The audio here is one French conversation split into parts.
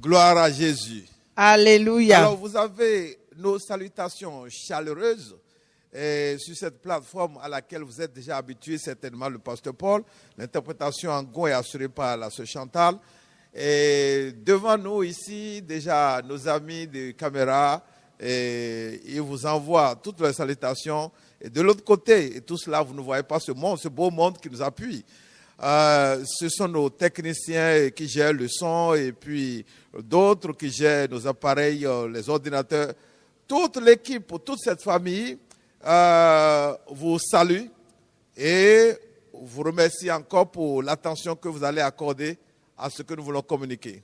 Gloire à Jésus. Alléluia. Alors, vous avez nos salutations chaleureuses sur cette plateforme à laquelle vous êtes déjà habitués, certainement, le pasteur Paul. L'interprétation en Gon est assurée par la sœur Chantal. Et devant nous ici, déjà, nos amis de caméra, ils vous envoient toutes leurs salutations. Et de l'autre côté, et tout cela, vous ne voyez pas ce beau monde qui nous appuie. Ce sont nos techniciens qui gèrent le son et puis d'autres qui gèrent nos appareils, les ordinateurs. Toute l'équipe, toute cette famille vous salue et vous remercie encore pour l'attention que vous allez accorder à ce que nous voulons communiquer.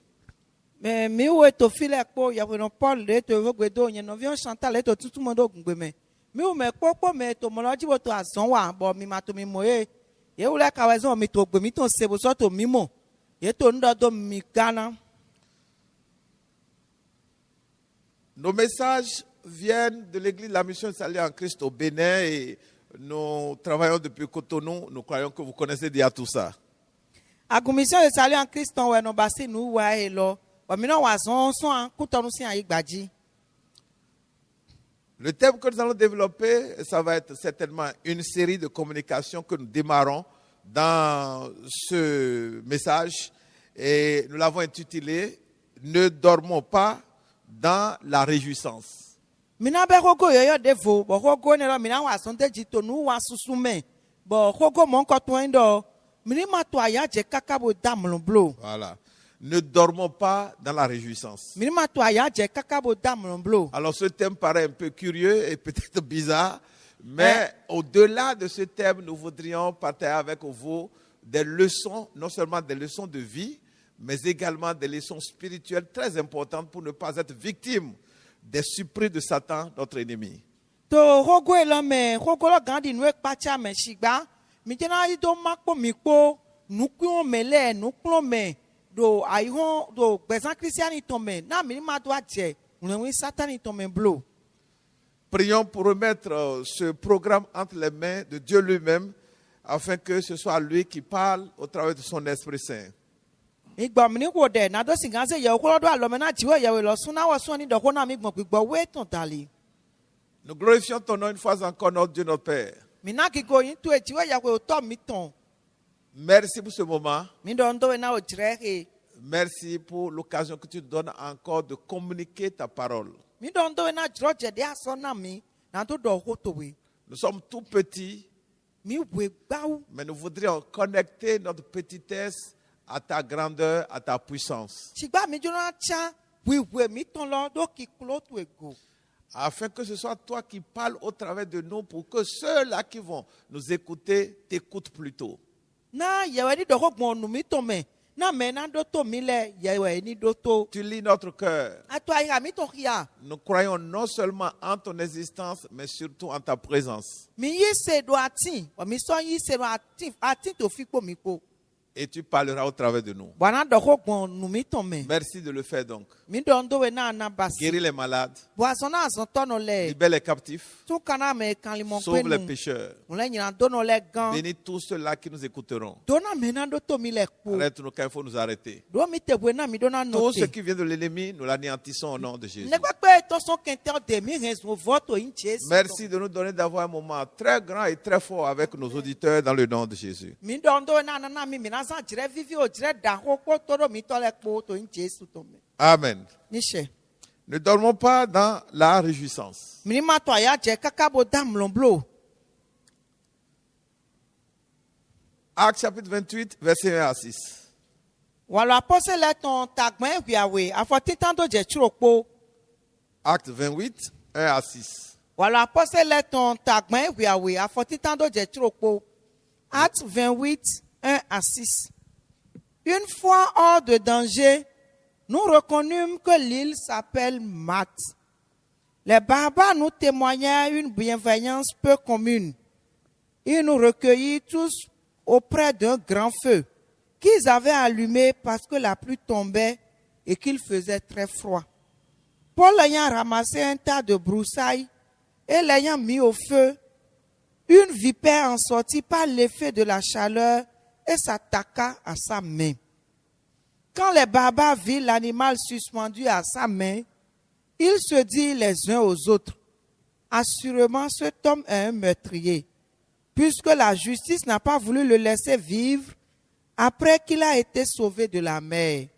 Mais où est au filet pour y avoir un Paul de te regretter, y en a Chantal et tout le monde au Goume. Mais où me quoi mais to moloji voto à son wa bon mi ma to mi moye. Ye ou la kawaison mi to gbe mi ton se bo so to mimo. Ye to ndo do mi Ghana. Nos messages viennent de l'église de la mission de Salut en Christ au Bénin et nous travaillons depuis Cotonou. Nous croyons que vous connaissez déjà tout ça. A commission de Salut en Christ on we no basi nu wa e lo. Wa mi no wa son an Cotonou si an igbaji. Le thème que nous allons développer, ça va être certainement une série de communications que nous démarrons dans ce message et nous l'avons intitulé « Ne dormons pas dans la réjouissance ». Mina be hogo yo devo bo hogo ne lo mina wa son te jito nu wa susume bo hogo mon ko to ndo mini ma to aya je kaka bo damlon blo. Voilà. Ne dormons pas dans la réjouissance. Mini ma to aya je kaka bo damlon blo. Alors ce thème paraît un peu curieux et peut-être bizarre, mais au-delà de ce thème, nous voudrions partager avec vous des leçons, non seulement des leçons de vie, mais également des leçons spirituelles très importantes pour ne pas être victime des surprises de Satan, notre ennemi. To hogo elo me hogo lo gandi nu ekpacha me shigba mi jena yi do makpo mi po nukun me le nukun me do ayihon do gbezan christiani to me na mi ma do aje unwe satani to me blo. Prions pour remettre ce programme entre les mains de Dieu lui-même afin que ce soit lui qui parle au travers de son Esprit Saint. Igba mi ni wo de na do singanse ye okolo do alo me na jiwe ye we lo sun na wo sun ni do ko na mi gbon gbigbo we ton dali. Nous glorifions ton nom une fois encore, notre Dieu, notre Père. Mi na ki go yin tu e jiwe ye we to mi ton. Merci pour ce moment. Mi do ndo we na o jire he. Merci pour l'occasion que tu donnes encore de communiquer ta parole. Mi do ndo we na jro je de aso na mi na do do ho to we. Nous sommes tout petits, Mi we gbawo. mais nous voudrions connecter notre petitesse à ta grandeur, à ta puissance, Shigba mi jona cha we mi ton lo do ki klo to ego. afin que ce soit toi qui parles au travers de nous pour que ceux-là qui vont nous écouter t'écoutent plutôt. Na yewe ni do ho gbon nu mi to me. Na me na do to mi le yewe ni do to. Tu lis notre cœur. Ato ayira mi to ria. Nous croyons non seulement en ton existence, mais surtout en ta présence. Mi yi se do atin, wa mi so yi se do atin to fi po mi po. Et tu parleras au travers de nous. Bwana do ho gbon nu mi to me. Merci de le faire donc. Mi do ndo we na basi. Guéris les malades, Boason na azon to no le. libère les captifs, Tu kana me kan li mon sauve pe les nu. pécheurs. On le nyina do no le gan. Bénis tous ceux-là qui nous écouteront. Do na me na do to mi le po. Arrête-nous quand il faut nous arrêter. Do mi te we na mi do na Tout no ce te. qui vient de l'ennemi, nous l'anéantissons au nom de Jésus. Ne kwa pe to son kente de mi raison vote in Jésus. Merci de nous donner d'avoir un moment très grand et très fort avec nos auditeurs dans le nom de Jésus. Mi do ndo na mi na san jire vivi o jire da ho ko to do mi to le po to in Jésus to me. Amen. Niche. Ne dormons pas dans la réjouissance. Mi ma to aya je kaka bo dam lomblo. Actes chapitre 28, verset 1 à 6. Walo apose le ton tagben wiawe afo titan do je churopo. Actes 28, 1 à 6. Walo apose le ton tagben wiawe afo titan do je churopo. Actes 28, 1 à 6. Une fois hors de danger, nous reconnûmes que l'île s'appelle Math. Les barbares nous témoignèrent une bienveillance peu commune. Ils nous recueillirent tous auprès d'un grand feu qu'ils avaient allumé parce que la pluie tombait et qu'il faisait très froid. Paul ayant ramassé un tas de broussailles et l'ayant mis au feu, une vipère en sortit par l'effet de la chaleur et s'attaqua à sa main. Quand les barbares virent l'animal suspendu à sa main, ils se dirent les uns aux autres, assurément cet homme est un meurtrier, puisque la justice n'a pas voulu le laisser vivre après qu'il a été sauvé de la mer.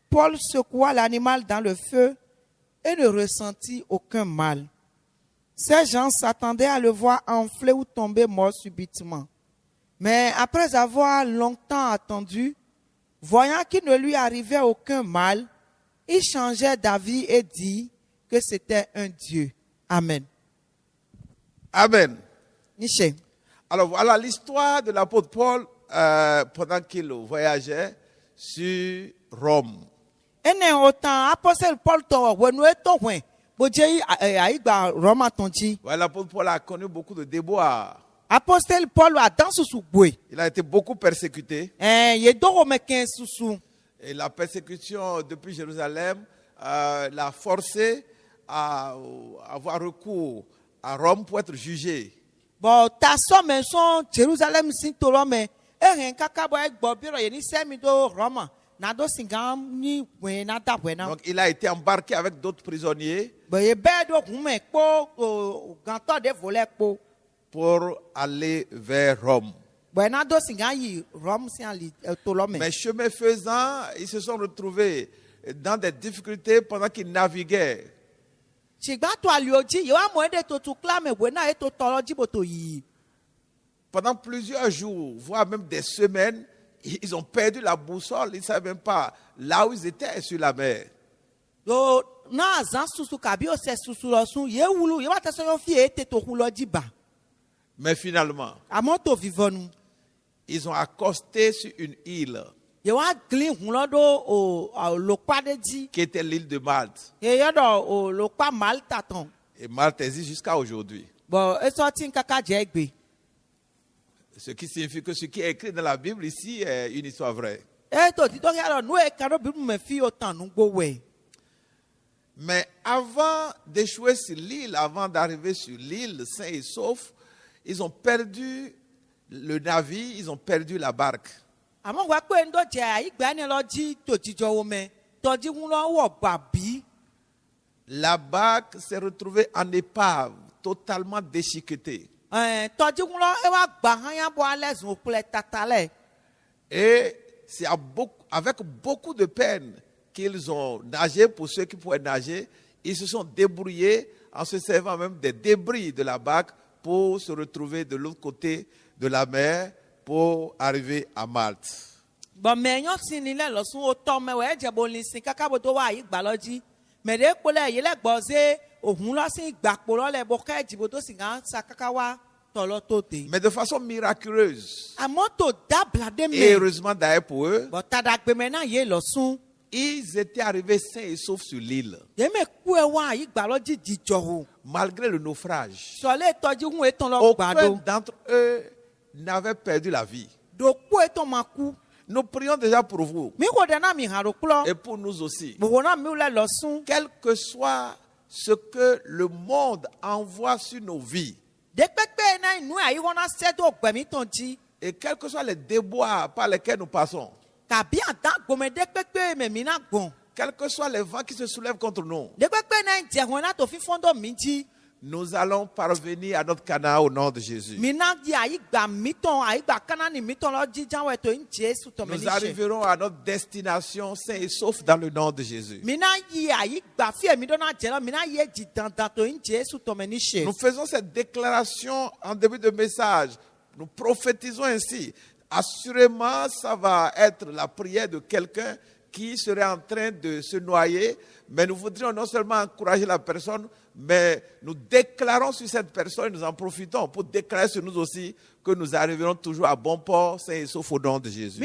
Paul secoua l'animal dans le feu et ne ressentit aucun mal. Ces gens s'attendaient à le voir enfler ou tomber mort subitement. Mais après avoir longtemps attendu, voyant qu'il ne lui arrivait aucun mal, ils changèrent d'avis et dirent que c'était un Dieu. Amen. Amen. Niché. Alors voilà l'histoire de l'apôtre Paul pendant qu'il voyageait sur Rome. Ene autant apostle Paul to wenu eto hwen bo je aigba Roma tonji. Voilà, l'apôtre Paul a connu beaucoup de déboires. Apostle Paul a dans susu gbe. Il a été beaucoup persécuté. Ye do me ken susu. Et la persécution depuis Jérusalem l'a forcé à avoir recours à Rome pour être jugé. Bon ta so men son Jerusalem sin to lo me ehen kaka bo egbo biro ye ni semi do Roma. Donc il a été embarqué avec d'autres prisonniers pour aller vers Rome. Mais chemin faisant, ils se sont retrouvés dans des difficultés pendant qu'ils naviguaient. Pendant plusieurs jours, voire même des semaines, ils ont perdu la boussole, ils ne savaient même pas là où ils étaient sur la mer. Mais finalement, ils ont accosté sur une île qui était l'île de Malte. Et Malte existe jusqu'à aujourd'hui. Ce qui signifie que ce qui est écrit dans la Bible ici est une histoire vraie. Mais avant d'échouer sur l'île, avant d'arriver sur l'île sains et saufs, ils ont perdu le navire, ils ont perdu la barque. La barque s'est retrouvée en épave, totalement déchiquetée. Et c'est avec beaucoup de peine qu'ils ont nagé, pour ceux qui pouvaient nager. Ils se sont débrouillés en se servant même des débris de la barque pour se retrouver de l'autre côté de la mer pour arriver à Malte. Mais de façon miraculeuse, et heureusement d'ailleurs pour eux, ils étaient arrivés sains et saufs sur l'île, malgré le naufrage. Aucun d'entre eux n'avait perdu la vie. Nous prions déjà pour vous et pour nous aussi. Quel que soit ce que le monde envoie sur nos vies, et quels que soient les déboires par lesquels nous passons, quels que soient les vents qui se soulèvent contre nous, nous allons parvenir à notre Canaan au nom de Jésus. Nous arriverons à notre destination sains et saufs dans le nom de Jésus. Nous faisons cette déclaration en début de message. Nous prophétisons ainsi. Assurément, ça va être la prière de quelqu'un qui serait en train de se noyer. Mais nous voudrions non seulement encourager la personne, mais nous déclarons sur cette personne, nous en profitons pour déclarer sur nous aussi que nous arriverons toujours à bon port, sains et saufs au nom de Jésus.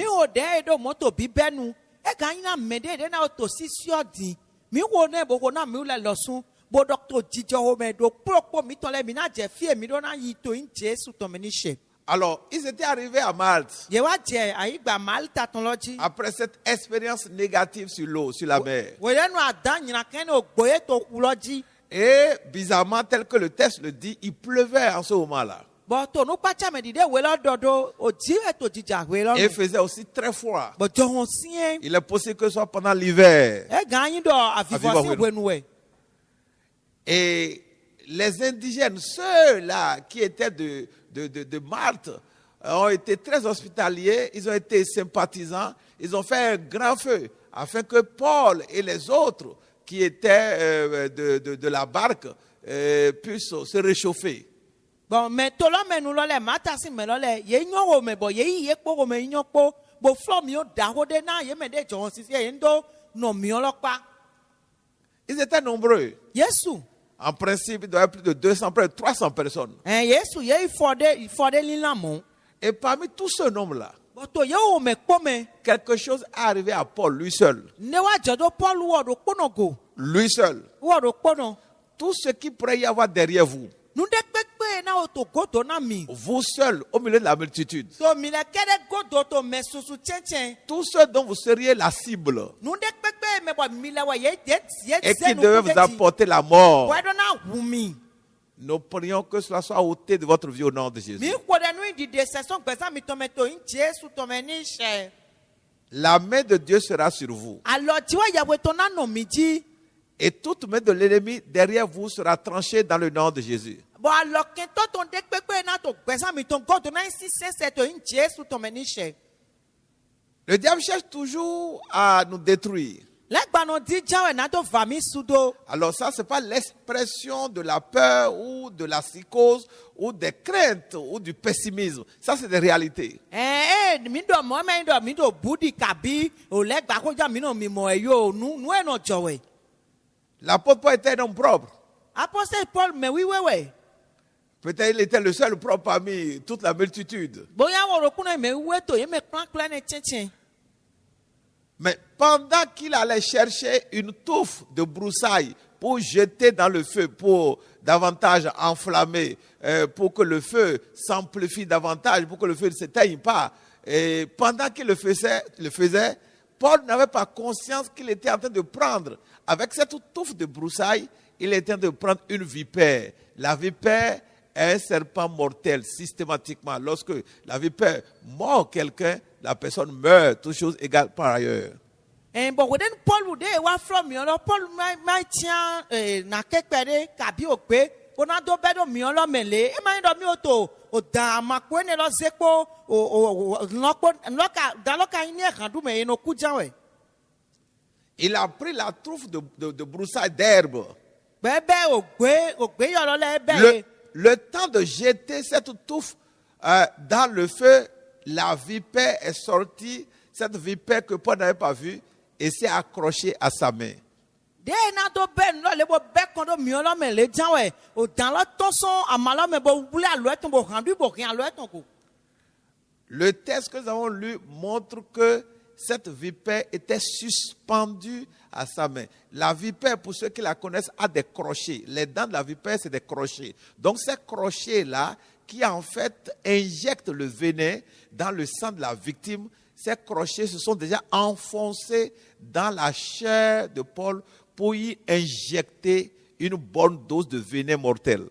Alors, ils étaient arrivés à Malte après cette expérience négative sur l'eau, sur la mer. Et bizarrement, tel que le texte le dit, il pleuvait en ce moment-là. But to no pacha me dide we lo dodo o ji e to jija we lo. Et il faisait aussi très froid. But John sien Il est possible que ce soit pendant l'hiver. e ganyin do avivosi Aviva we nuwe. Et les indigènes, ceux-là qui étaient de Malte, ont été très hospitaliers, ils ont été sympathisants, ils ont fait un grand feu afin que Paul et les autres qui étaient de la barque puissent se réchauffer. Bon, mais to lo me nu lo le mata si me lo le ye nyo wo me bo ye yi ye kpo wo me nyo kpo bo flo mi o da ho de na ye me de John si ye ndo no mi o lo pa. Ils étaient nombreux. Yesu. En principe, il doit y avoir plus de 200, près de 300 personnes. Yesu ye ifode lila mo. Et parmi tout ce nombre-là, But to ye wo me kpo me quelque chose est arrivé à Paul, lui seul. ne wa jodo Paul wo do kpo no go. Lui seul. Wo do kpo no. Tout ce qui pourrait y avoir derrière vous, Nu de pepe na o to go do na mi. vous seul, au milieu de la multitude, So mi le kede go do to me susu chen. tous ceux dont vous seriez la cible Nu de pepe me bo mi le wa ye et qui devaient vous apporter la mort, Why don't I wumi? nous prions que cela soit ôté de votre vie au nom de Jésus. Mi ko de nu di de session gbesa mi to me to in Jesu to me ni she. La main de Dieu sera sur vous. Alors ti wa ya we to na no mi ji. Et toute main de l'ennemi derrière vous sera tranchée dans le nom de Jésus. Bo alors ken to ton de pepe na to gbesa mi to go to na si se to in Jesu to me ni she. Le diable cherche toujours à nous détruire. Legba no di jawe na to va mi sudo. Alors ça, ce n'est pas l'expression de la peur ou de la psychose ou des craintes ou du pessimisme. Ça, c'est des réalités. Mi do budi kabi o legba ko ja mi no mi mo eyo nu e no jowe. L'apôtre Paul était un homme propre. Apostle Paul me wi wewe. Peut-être il était le seul propre parmi toute la multitude. Boya wo ro kuna me we to ye me plan ne chen. Mais pendant qu'il allait chercher une touffe de broussailles pour jeter dans le feu, pour davantage enflammer, pour que le feu s'amplifie davantage, pour que le feu ne s'éteigne pas, et pendant qu'il le faisait, Paul n'avait pas conscience qu'il était en train de prendre, avec cette touffe de broussailles, il était en train de prendre une vipère. La vipère est un serpent mortel, systématiquement. Lorsque la vipère mord quelqu'un, la personne meurt, toutes choses égales par ailleurs. But when Paul would wa from me, Paul my tian na kekpere kabi okpe, ona do bedo mi olo mele, e ma ndo mi oto o da makwe ne lo zepo o loka da loka ini e kan du me no ku janwe. Il a pris la touffe de broussailles d'herbe. Bebe ogbe yo lo le be. Le temps de jeter cette touffe dans le feu, la vipère est sortie, cette vipère que Paul n'avait pas vue, et s'est accrochée à sa main. De na do ben lo le bo be kon do mi olo mele janwe, o dan lo ton son amalo me bo wule alo eton bo randu bo kin alo eton ko. Le texte que nous avons lu montre que cette vipère était suspendue à sa main. La vipère, pour ceux qui la connaissent, a des crochets. Les dents de la vipère, c'est des crochets. Donc ces crochets-là, qui en fait injectent le venin dans le sang de la victime, ces crochets se sont déjà enfoncés dans la chair de Paul pour y injecter une bonne dose de venin mortel.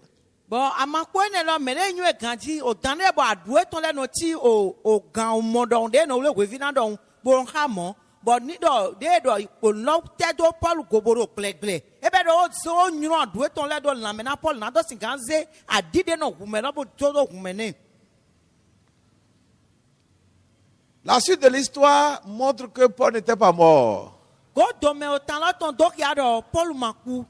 Bon, amakwe ne lo mele nyu e ganji o dane bo adue ton le no ti o gan o modon de no le we vina don bo ha mo bo ni do de do ko no te do Paul goboro glegle e be do so nyu adue ton le do la me na Paul na do sin ganze adide no hume lo bo to do hume ne. La suite de l'histoire montre que Paul n'était pas mort. Go do me o tan lo ton do ya do Paul maku.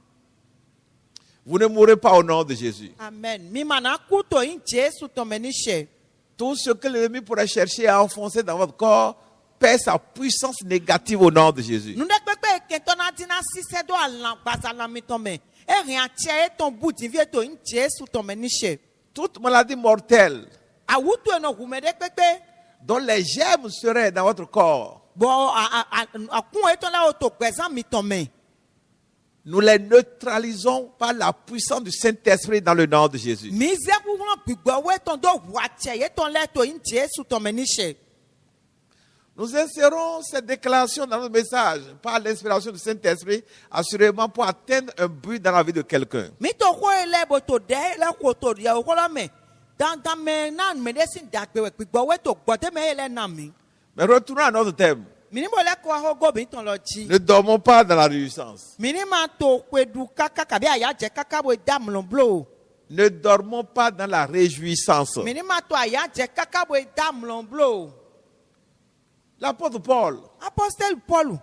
Vous ne mourrez pas au nom de Jésus. Amen. Mi mana ku to in Jesu to me ni she. Tout ce que l'ennemi pourrait chercher à enfoncer dans votre corps perd sa puissance négative au nom de Jésus. Nou de pepe ke to na dina si se do alan gbasa la mi to me. E rien tie ton bout di vie to in Jesu to me ni she. Toute maladie mortelle A wutu eno hume de pepe. dont les germes seraient dans votre corps, Bon, a kun eton la oto gbesa mi to me. nous les neutralisons par la puissance du Saint-Esprit dans le nom de Jésus. Mi ze ku won gbigbo we ton do wache ye ton le to in Jesu to me ni she. Nous insérons cette déclaration dans notre message par l'inspiration du Saint-Esprit, assurément pour atteindre un but dans la vie de quelqu'un. Mi to ko ele bo to de le ko to ya ko la me. dandan me na me de sin dagbe we gbigbo we to gbode me ele na mi. Mais retournons à notre thème. Minimo le ko ahogo bi ton lo ji. Ne dormons pas dans la réjouissance. Minima to kwedu kaka kabi aya je kaka bo dam lo blo. Ne dormons pas dans la réjouissance. Minima to aya je kaka bo dam lo blo. L'apôtre Paul Apostle Paul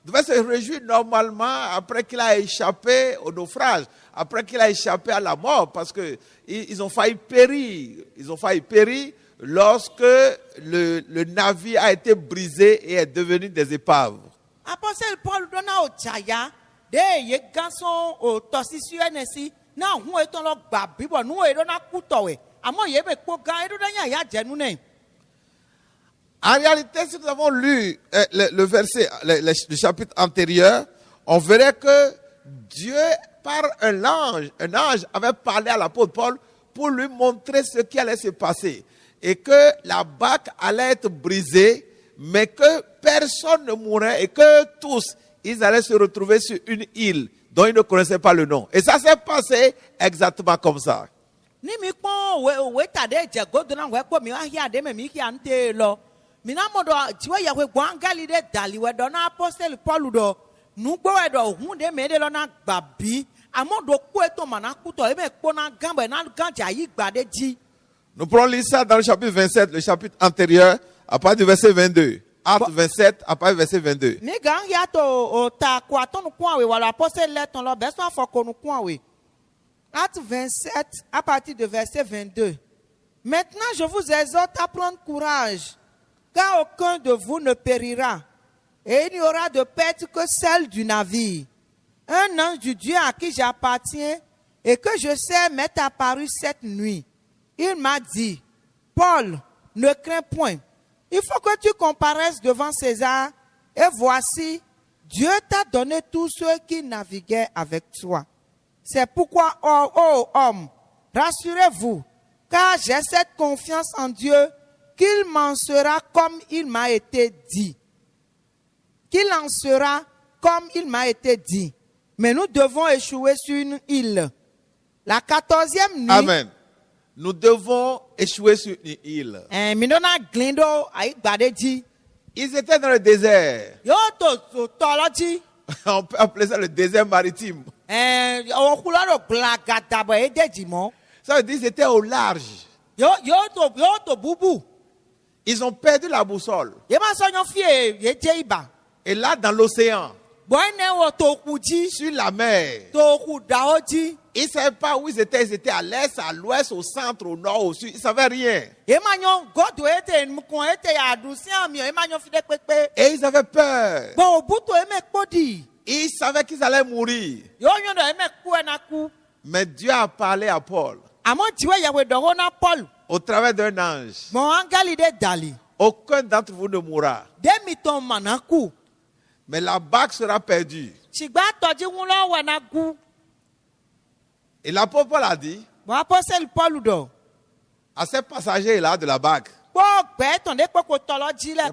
devait se réjouir normalement après qu'il a échappé au naufrage, après qu'il a échappé à la mort, parce que ils ont failli périr. Ils ont failli périr lorsque le navire a été brisé et est devenu des épaves. Apostle Paul dona o chaya de ye ganson o tosisi enesi na hu eton lo gba bibo nu e dona kutowe amo ye be po gan e dona ya jenu ne. En réalité, si nous avons lu le verset, le chapitre antérieur, on verrait que Dieu, par un ange avait parlé à l'apôtre Paul pour lui montrer ce qui allait se passer. Et que la barque allait être brisée, mais que personne ne mourrait et que tous, ils allaient se retrouver sur une île dont ils ne connaissaient pas le nom. Et ça s'est passé exactement comme ça. Ni mi pon we tade je godo na we ko mi wa hia de me mi hia nte lo. Mi na mo do jiwe ya we gwangali de dali we do na Apostle Paul do nu gbo we do hu de me de lo na gbabi amo do ko eto mana kuto e me po na gambe na ganja yi gbade ji. Nous prenons lire ça dans le chapitre 27, le chapitre antérieur, à partir du verset 22. Acte 27, à partir du verset 22. Ni gang ya to o ta kwa ton kwa we wala Apostle le ton lo be so afoko nu kwa we. Acte 27, à partir du verset 22. Maintenant, je vous exhorte à prendre courage, car aucun de vous ne périra, et il n'y aura de perte que celle du navire. Un ange du Dieu à qui j'appartiens et que je sais m'est apparu cette nuit. Il m'a dit, Paul, ne crains point. Il faut que tu comparaisses devant César, et voici, Dieu t'a donné tous ceux qui naviguaient avec toi. C'est pourquoi, ô homme, rassurez-vous, car j'ai cette confiance en Dieu qu'il m'en sera comme il m'a été dit. Qu'il en sera comme il m'a été dit. Mais nous devons échouer sur une île. La 14e nuit. Amen. Nous devons échouer sur une île. Ils étaient dans le désert. On peut appeler ça le désert maritime. Ça veut dire qu'ils étaient au large. Ils ont perdu la boussole. Et là, dans l'océan, sur la mer, ils ne savaient pas où ils étaient. Ils étaient à l'est, à l'ouest, au centre, au nord, au sud. Ils ne savaient rien. Et ils avaient peur. Ils savaient qu'ils allaient mourir. Mais Dieu a parlé à Paul au travers d'un ange. Aucun d'entre vous ne mourra. Mais la barque sera perdue. Et l'apôtre Paul a dit à ces passagers-là de la barque, les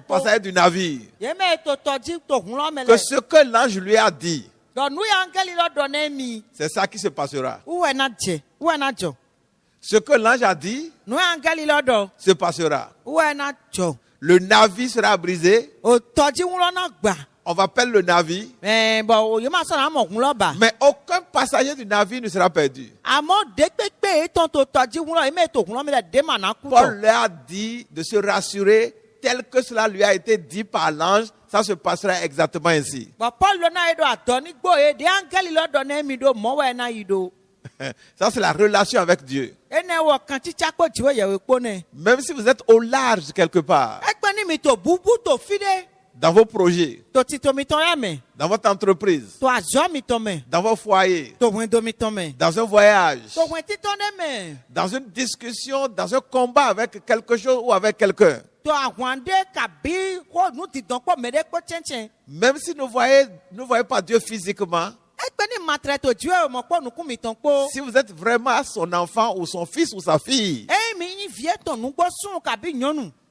passagers du navire, que ce que l'ange lui a dit, c'est ça qui se passera. Ce que l'ange a dit se passera. Le navire sera brisé. On va perdre le navire. Mais aucun passager du navire ne sera perdu. Paul leur a dit de se rassurer tel que cela lui a été dit par l'ange. Ça se passera exactement ainsi. Ça, c'est la relation avec Dieu. Même si vous êtes au large quelque part, dans vos projets, dans votre entreprise, dans vos foyers, dans un voyage, dans une discussion, dans un combat avec quelque chose ou avec quelqu'un. Même si vous ne voyez pas Dieu physiquement, si vous êtes vraiment son enfant ou son fils ou sa fille,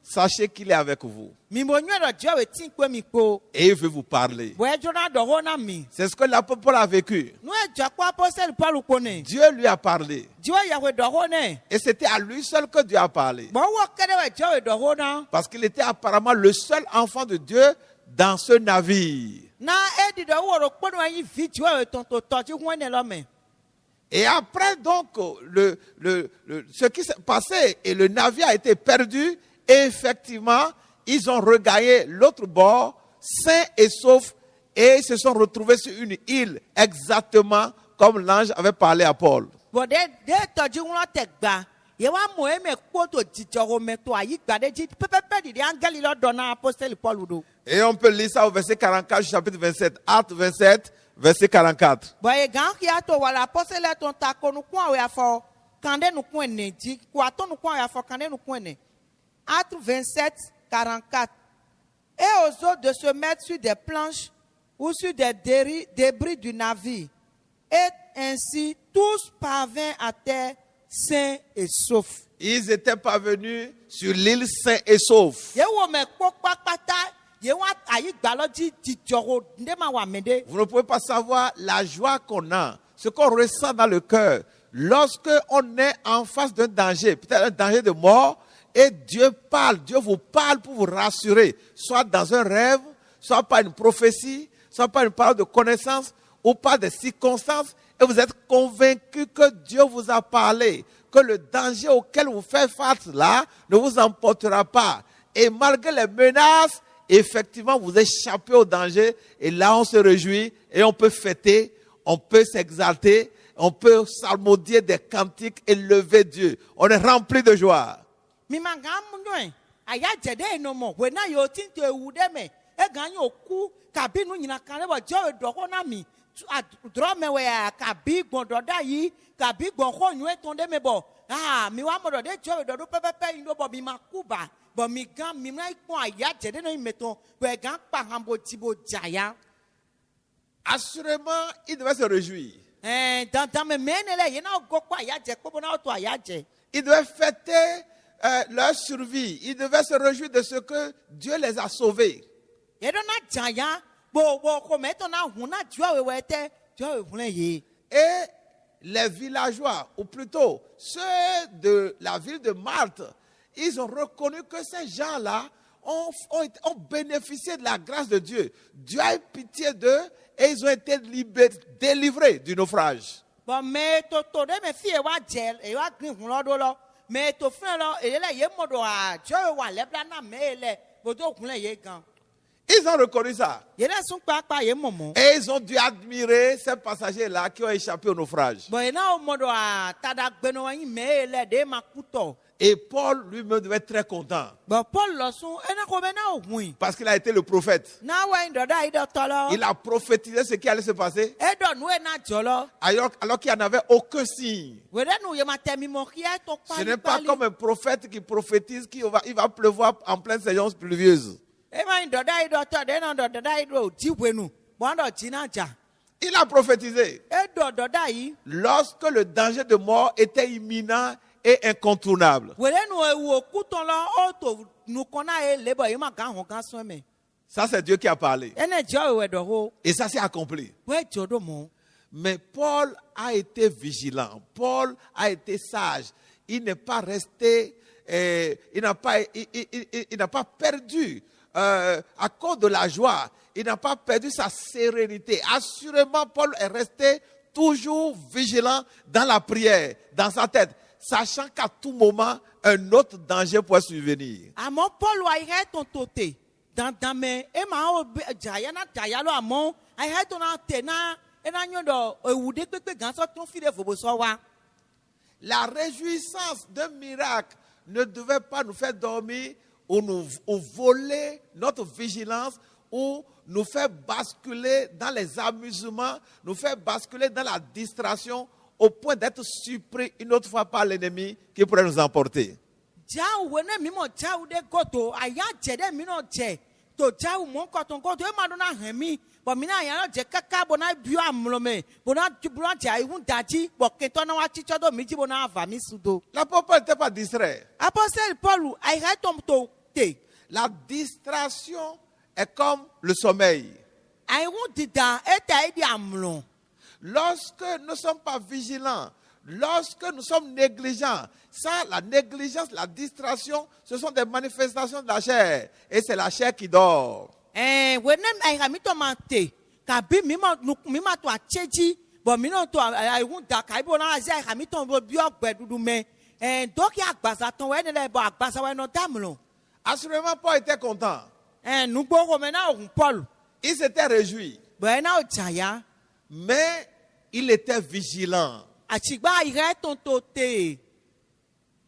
sachez qu'il est avec vous. Mi mo nyuɛ dɔ jɔ we ti kpe mi kpo. Et il veut vous parler. Bɔn edzona dɔ ho na mi. C'est ce que l'apôtre Paul a vécu. Nu edzɔ kpɔ apɔsɛli Paul kpo ne. Dieu lui a parlé. Diwɔ yawe dɔ ho ne. Et c'était à lui seul que Dieu a parlé. Bɔn wɔ kɛnɛ wɛ jɔ we dɔ ho na. Parce qu'il était apparemment le seul enfant de Dieu dans ce navire. Na edi dɔ wɔ kpɔ ne wa yi vi Diwɔ we tɔntɔ tɔdzi ho ne lɔ me. Et après donc, ce qui s'est passé et le navire a été perdu, et effectivement, ils ont regagné l'autre bord, sains et saufs, et ils se sont retrouvés sur une île, exactement comme l'ange avait parlé à Paul. Bɔn de tɔdzi ŋlɔ tɛ gba. Ye wa mo eme kpo to dzidzɔ ho me to ayi gba de dzi pɛpɛpɛ di de angeli lɔ dɔ na apɔsɛli Paul do. Et on peut lire ça au verset 44, chapitre 27, Actes 27, verset 44. Bɔn ye gan kia to wala apɔsɛli to ta ko nukun awo yafɔ kande nukun ene dzi ko ato nukun awo yafɔ kande nukun ene. Actes 27, 44. Et aux autres de se mettre sur des planches ou sur des débris du navire. Et ainsi tous parvinrent à terre sains et saufs. Ils étaient parvenus sur l'île sains et saufs. Ye wo me kpɔ kpakpata ye wa ayi gbalɔ dzi dzidzɔ ho nde ma wa me de. Vous ne pouvez pas savoir la joie qu'on a, ce qu'on ressent dans le cœur lorsque on est en face d'un danger, peut-être un danger de mort, et Dieu parle, Dieu vous parle pour vous rassurer, soit dans un rêve, soit par une prophétie, soit par une parole de connaissance, ou par des circonstances, et vous êtes convaincu que Dieu vous a parlé, que le danger auquel vous faites face là ne vous emportera pas. Et malgré les menaces, effectivement, vous échappez au danger, et là on se réjouit, et on peut fêter, on peut s'exalter, on peut psalmodier des cantiques et lever Dieu. On est rempli de joie. Mi ma gan mu nyɔe aya dze de eno mo we na yo ti to ewu de me e gan yo ku kabi nu nyina kan le bo jɔ eɖɔ ho na mi drɔ me wɛ kabi gbɔn dɔ da yi kabi gbɔn xɔ nyuie tɔn de me bɔ mi wa mo dɔ de jɔ eɖɔ do pɛpɛpɛ yi do bɔ mi ma ku ba bɔ mi gan mi na kpɔn aya dze de no yi me tɔn wɛ gan kpa hã bo ti bo dza ya. Assurément, il devait se réjouir. Dandan me ne le yena go kpɔ aya dze kpɔ bo na to aya dze. Il devait fêter leur survie. Ils devaient se réjouir de ce que Dieu les a sauvés. Ye do na dza ya bo ko me to na hu na jɔ we te jɔ we hu le ye. Et les villageois, ou plutôt ceux de la ville de Malte, ils ont reconnu que ces gens-là ont bénéficié de la grâce de Dieu. Dieu a eu pitié d'eux et ils ont été délivrés du naufrage. Bon, mais to de me fie wa gel e wa green hu lo do lo me to fun lo e le ye modo a jo wa le bla na me le bodo kun le ye gan. Ils ont reconnu ça. Ye na sun pa ye momo. Et ils ont dû admirer ces passagers-là qui ont échappé au naufrage. Bon, e na o modo a tada gbeno wa yin me le de ma kuto. Et Paul lui-même devait être très content. Bon, Paul lo sun e na ko me na o hu. Parce qu'il a été le prophète. Na wa ndo da ido tolo. Il a prophétisé ce qui allait se passer. E do nu e na jolo. Alors qu'il n'y en avait aucun signe. We de nu ye ma temi mo ki e to pa. Ce n'est pas comme un prophète qui prophétise qu'il va pleuvoir en pleine saison pluvieuse. E ma ndo da ido to de na ndo da ido ji wenu. Bon do ji na ja. Il a prophétisé. E do da yi. Lorsque le danger de mort était imminent et incontournable. Ça, c'est Dieu qui a parlé. Et ça s'est accompli. Mais Paul a été vigilant. Paul a été sage. Il n'est pas resté, il n'a pas perdu à cause de la joie. Il n'a pas perdu sa sérénité. Assurément, Paul est resté toujours vigilant dans la prière, dans sa tête, sachant qu'à tout moment, un autre danger pourrait survenir. Paul la réjouissance d'un miracle ne devait pas nous faire dormir ou voler notre vigilance ou nous faire basculer dans les amusements, nous faire basculer dans la distraction au point d'être surpris une autre fois par l'ennemi qui pourrait nous emporter. L'apôtre Paul n'était pas distrait. Apostle Paul, te. La distraction est comme le sommeil. Ayi ŋu dida eta edi amlɔ. Lorsque nous ne sommes pas vigilants, lorsque nous sommes négligents, ça, la négligence, la distraction, ce sont des manifestations de la chair. Et c'est la chair qui dort. Wenem ayi ka mi tɔ ma te. Kabi mi ma to atsedzi. Bon mi no to ayi ŋu da ka ibo na azi ayi ka mi tɔ bo biɔ gbɛdudu mɛ. Dɔki agbazatɔ wɛ ne le bɔ agbaza wɛ nɔ damlɔ. Assurément, Paul était content. Nugbo xɔme na ohun Paul. Il s'était réjoui. Bɔn na o dzaya. Mais il était vigilant. Atsigba yi ka tonto te.